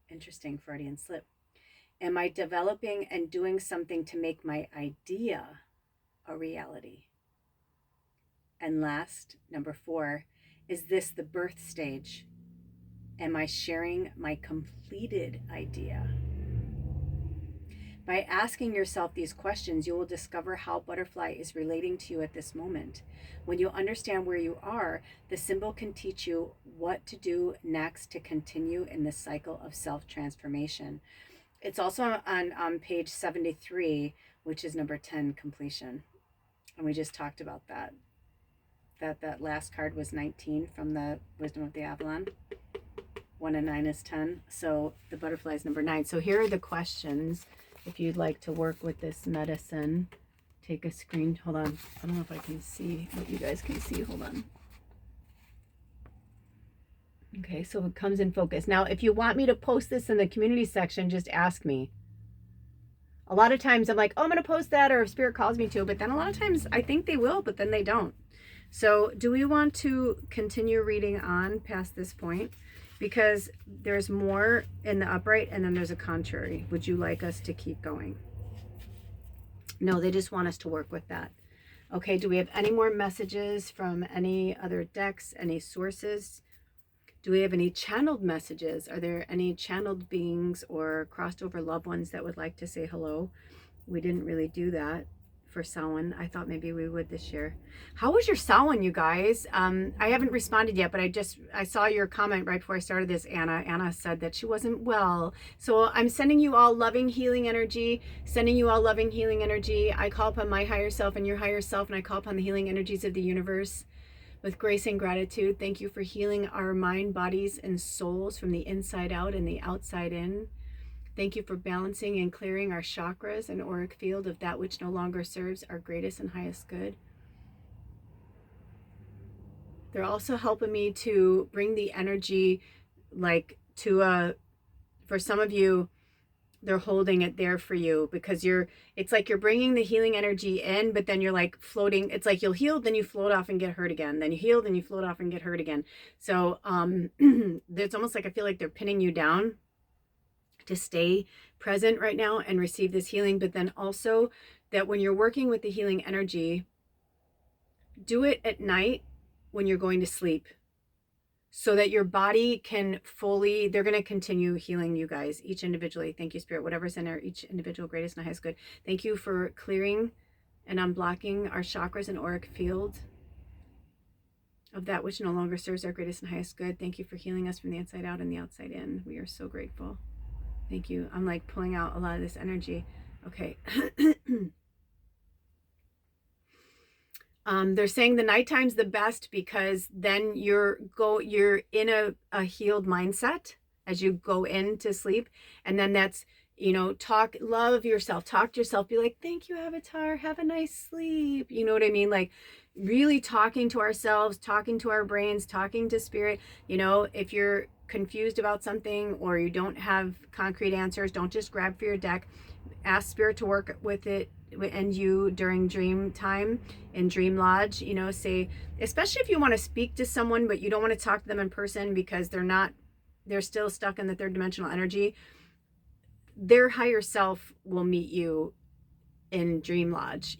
interesting Freudian slip. Am I developing and doing something to make my idea a reality? And last, number 4, is this the birth stage? Am I sharing my completed idea? By asking yourself these questions, you will discover how butterfly is relating to you at this moment. When you understand where you are, the symbol can teach you what to do next to continue in this cycle of self-transformation. It's also on page 73, which is number 10, completion. And we just talked about that. That last card was 19 from the Wisdom of the Avalon. 1 and 9 is 10. So the butterfly is number 9. So here are the questions. If you'd like to work with this medicine, take a screen. Hold on. I don't know if I can see what you guys can see. Hold on. Okay, so it comes in focus. Now, if you want me to post this in the community section, just ask me. A lot of times I'm like, oh, I'm going to post that, or if Spirit calls me to, but then a lot of times I think they will, but then they don't. So do we want to continue reading on past this point? Because there's more in the upright, and then there's a contrary. Would you like us to keep going? No, they just want us to work with that. Okay, do we have any more messages from any other decks, any sources? Do we have any channeled messages? Are there any channeled beings or crossed over loved ones that would like to say hello? We didn't really do that for Samhain. I thought maybe we would this year. How was your Samhain, you guys? I haven't responded yet, but I saw your comment right before I started this, Anna. Anna said that she wasn't well. So I'm sending you all loving healing energy, I call upon my higher self and your higher self, and I call upon the healing energies of the universe with grace and gratitude. Thank you for healing our mind, bodies, and souls from the inside out and the outside in. Thank you for balancing and clearing our chakras and auric field of that which no longer serves our greatest and highest good. They're also helping me to bring the energy like to for some of you, they're holding it there for you because it's like you're bringing the healing energy in, but then you're like floating. It's like you'll heal, then you float off and get hurt again. Then you heal, then you float off and get hurt again. So it's almost like I feel like they're pinning you down to stay present right now and receive this healing. But then also that when you're working with the healing energy, do it at night when you're going to sleep so that your body can fully, they're going to continue healing you guys, each individually. Thank you, Spirit, whatever's in there, each individual greatest and highest good. Thank you for clearing and unblocking our chakras and auric field. of that which no longer serves our greatest and highest good. Thank you for healing us from the inside out and the outside in. We are so grateful. Thank you. I'm like pulling out a lot of this energy. Okay. They're saying the nighttime's the best because then you're in a healed mindset as you go into sleep. And then that's, love yourself, talk to yourself, be like, thank you, Avatar, have a nice sleep. You know what I mean? Like really talking to ourselves, talking to our brains, talking to spirit. If you're confused about something or you don't have concrete answers, don't just grab for your deck. Ask spirit to work with it and you during dream time in Dream Lodge. Say, especially if you want to speak to someone but you don't want to talk to them in person because they're still stuck in the third dimensional energy, their higher self will meet you in Dream Lodge.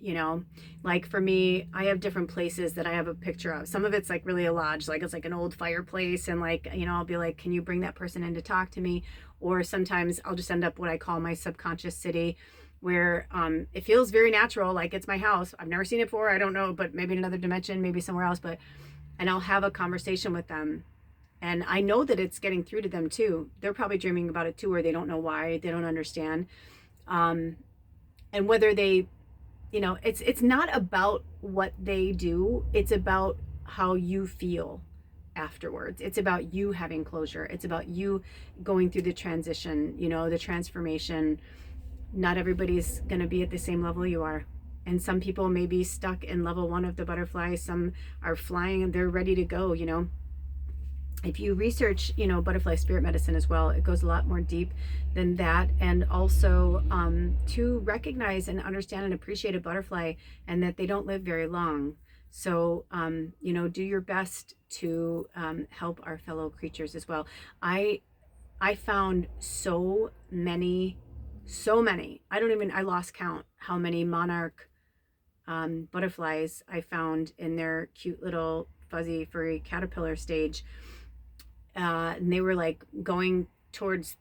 Like for me, I have different places that I have a picture of. Some of it's like really a lodge, like it's like an old fireplace, and like, I'll be like, can you bring that person in to talk to me? Or sometimes I'll just end up what I call my subconscious city, where it feels very natural, like it's my house. I've never seen it before, I don't know, but maybe in another dimension, maybe somewhere else, and I'll have a conversation with them. And I know that it's getting through to them too. They're probably dreaming about it too, or they don't know why, they don't understand. And whether they, it's not about what they do, it's about how you feel afterwards. It's about you having closure. It's about you going through the transition, the transformation. Not everybody's going to be at the same level you are. And some people may be stuck in level 1 of the butterfly. Some are flying and they're ready to go, If you research, butterfly spirit medicine as well, it goes a lot more deep than that. And also to recognize and understand and appreciate a butterfly and that they don't live very long. So, do your best to help our fellow creatures as well. I found so many, I lost count how many monarch butterflies I found in their cute little fuzzy furry caterpillar stage. And they were like going towards,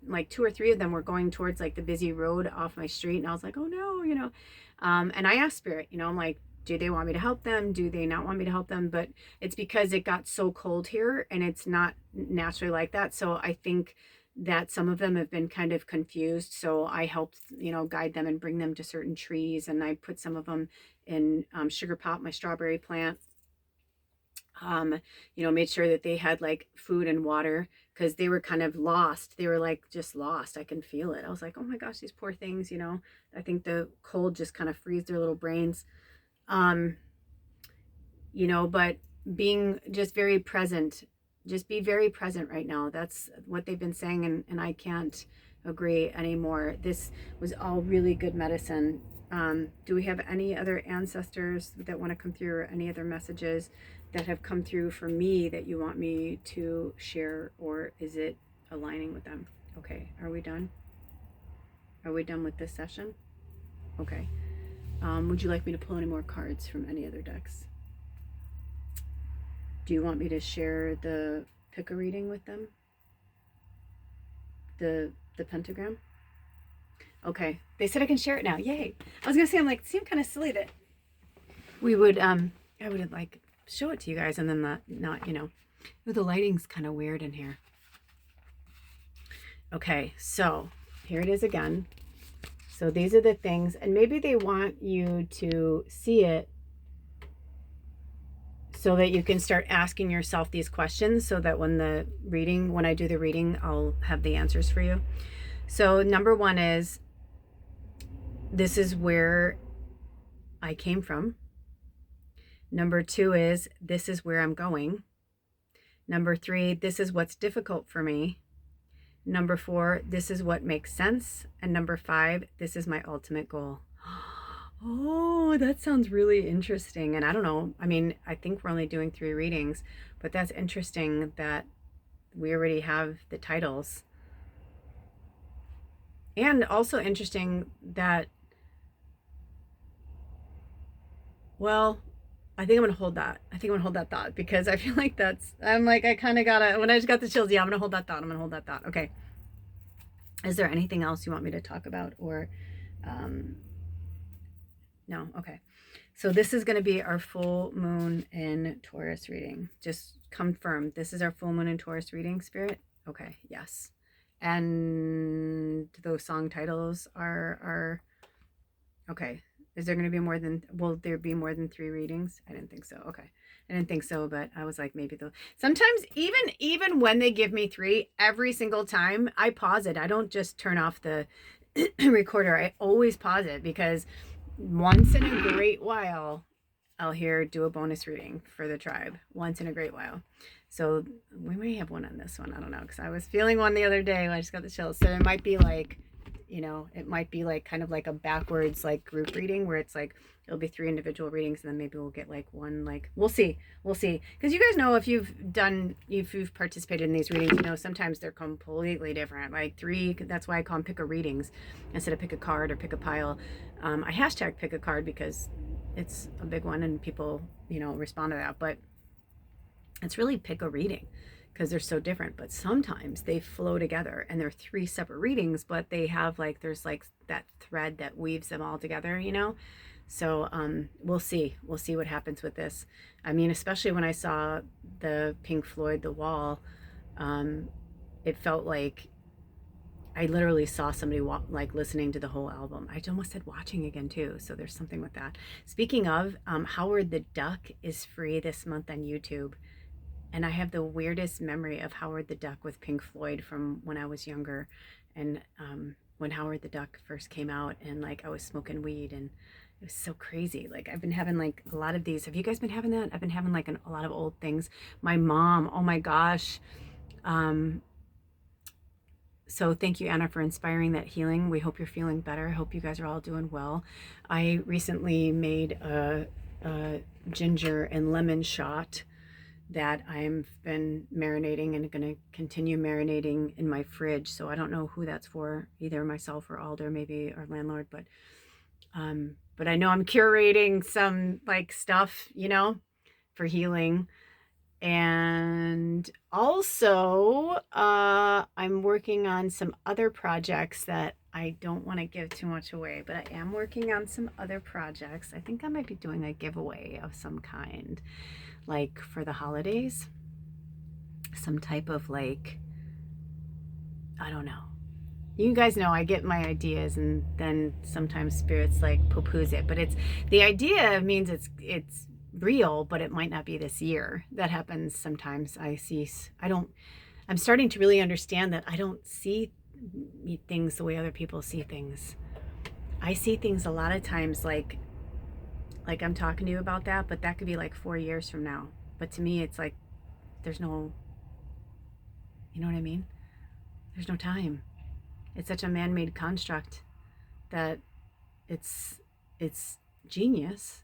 like 2 or 3 of them were going towards like the busy road off my street. And I was like, oh no, and I asked spirit, I'm like, do they want me to help them? Do they not want me to help them? But it's because it got so cold here and it's not naturally like that. So I think that some of them have been kind of confused. So I helped, guide them and bring them to certain trees. And I put some of them in Sugar Pop, my strawberry plant. Made sure that they had like food and water because they were kind of lost. They were like just lost. I can feel it. I was like, oh my gosh, these poor things, I think the cold just kind of frees their little brains. But being just very present, just be very present right now. That's what they've been saying. And I can't agree anymore. This was all really good medicine. Do we have any other ancestors that want to come through, or any other messages that have come through for me that you want me to share, or is it aligning with them? Okay, are we done? Are we done with this session? Okay. Would you like me to pull any more cards from any other decks? Do you want me to share the pick a reading with them? The pentagram? Okay, they said I can share it now. Yay! I was gonna say, I'm like, seem kind of silly that we would I would like show it to you guys and then not the lighting's kind of weird in here. Okay, so here it is again. So these are the things, and maybe they want you to see it so that you can start asking yourself these questions, so that when I do the reading, I'll have the answers for you. So number 1 is, this is where I came from. Number 2 is, this is where I'm going. Number 3, this is what's difficult for me. Number 4, this is what makes sense. And number 5, this is my ultimate goal. Oh, that sounds really interesting. And I don't know, I think we're only doing 3 readings, but that's interesting that we already have the titles. And also interesting that, well, I think I'm going to hold that. I think I'm going to hold that thought, because I feel like I kind of got when I just got the chills, yeah, I'm going to hold that thought. Okay. Is there anything else you want me to talk about or No? Okay. So this is going to be our full moon in Taurus reading. Just confirm. This is our full moon in Taurus reading, Spirit? Okay. Yes. And those song titles are okay. Is there going to be more than, will there be more than 3 readings? I didn't think so. Okay. I didn't think so, but I was like, maybe they'll, sometimes even when they give me 3, every single time I pause it. I don't just turn off the recorder. I always pause it, because once in a great while, I'll do a bonus reading for the tribe. Once in a great while. So we may have one on this one. I don't know, because I was feeling one the other day. I just got the chills. So it might be like, it might be like kind of like a backwards like group reading, where it's like it'll be 3 individual readings, and then maybe we'll get like one, like we'll see, because you guys know, if you've participated in these readings, sometimes they're completely different. Like 3, that's why I call them pick a readings instead of pick a card or pick a pile. I hashtag pick a card because it's a big one and people respond to that, but it's really pick a reading because they're so different. But sometimes they flow together and they're 3 separate readings, but they have like, there's like that thread that weaves them all together, so we'll see what happens with this. I mean, especially when I saw the Pink Floyd The Wall, it felt like I literally saw somebody like listening to the whole album. I almost said watching again too, so there's something with that. Speaking of, Howard the Duck is free this month on YouTube. And I have the weirdest memory of Howard the Duck with Pink Floyd from when I was younger. And when Howard the Duck first came out, and like I was smoking weed, and it was so crazy. Like I've been having like a lot of these. Have you guys been having that? I've been having like a lot of old things. My mom, oh my gosh. So thank you, Anna, for inspiring that healing. We hope you're feeling better. I hope you guys are all doing well. I recently made a ginger and lemon shot that I've been marinating and going to continue marinating in my fridge. So I don't know who that's for, either myself or Alder, maybe our landlord, but I know I'm curating some like stuff, for healing. And also, I'm working on some other projects that I don't want to give too much away, but I am working on some other projects. I think I might be doing a giveaway of some kind, like for the holidays, some type of like, I don't know. You guys know I get my ideas and then sometimes spirits like poo-poos it, but the idea means it's real, but it might not be this year. That happens sometimes. I'm starting to really understand that I don't see things the way other people see things. I see things a lot of times like I'm talking to you about that, but that could be like 4 years from now. But to me, it's like there's no, you know what I mean? There's no time. It's such a man-made construct that it's genius.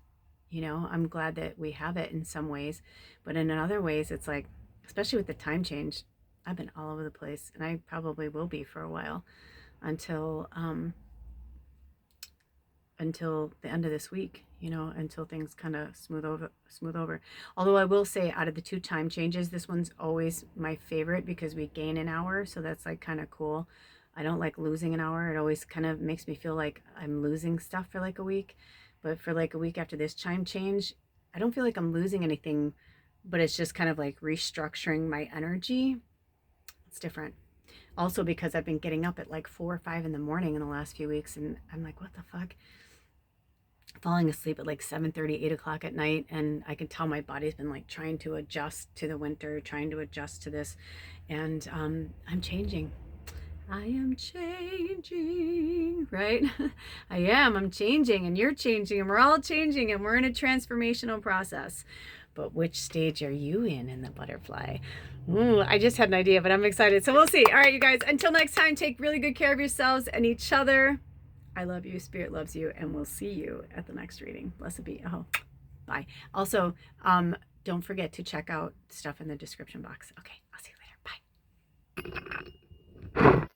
I'm glad that we have it in some ways, but in other ways, it's like, especially with the time change, I've been all over the place, and I probably will be for a while until the end of this week, until things kind of smooth over. Although I will say, out of the 2 time changes, this one's always my favorite because we gain an hour. So that's like kind of cool. I don't like losing an hour. It always kind of makes me feel like I'm losing stuff for like a week. But for like a week after this time change, I don't feel like I'm losing anything, but it's just kind of like restructuring my energy. It's different. Also because I've been getting up at like 4 or 5 in the morning in the last few weeks, and I'm like, what the fuck? Falling asleep at like 7:30, 8 o'clock at night, and I can tell my body's been like trying to adjust to the winter, trying to adjust to this, and I'm changing. I am changing, right? I'm changing, and you're changing, and we're all changing, and we're in a transformational process. But which stage are you in the butterfly? Ooh, I just had an idea, but I'm excited. So we'll see. All right, you guys, until next time, take really good care of yourselves and each other. I love you. Spirit loves you, and we'll see you at the next reading. Blessed be. Oh, bye. Also, don't forget to check out stuff in the description box. Okay, I'll see you later. Bye.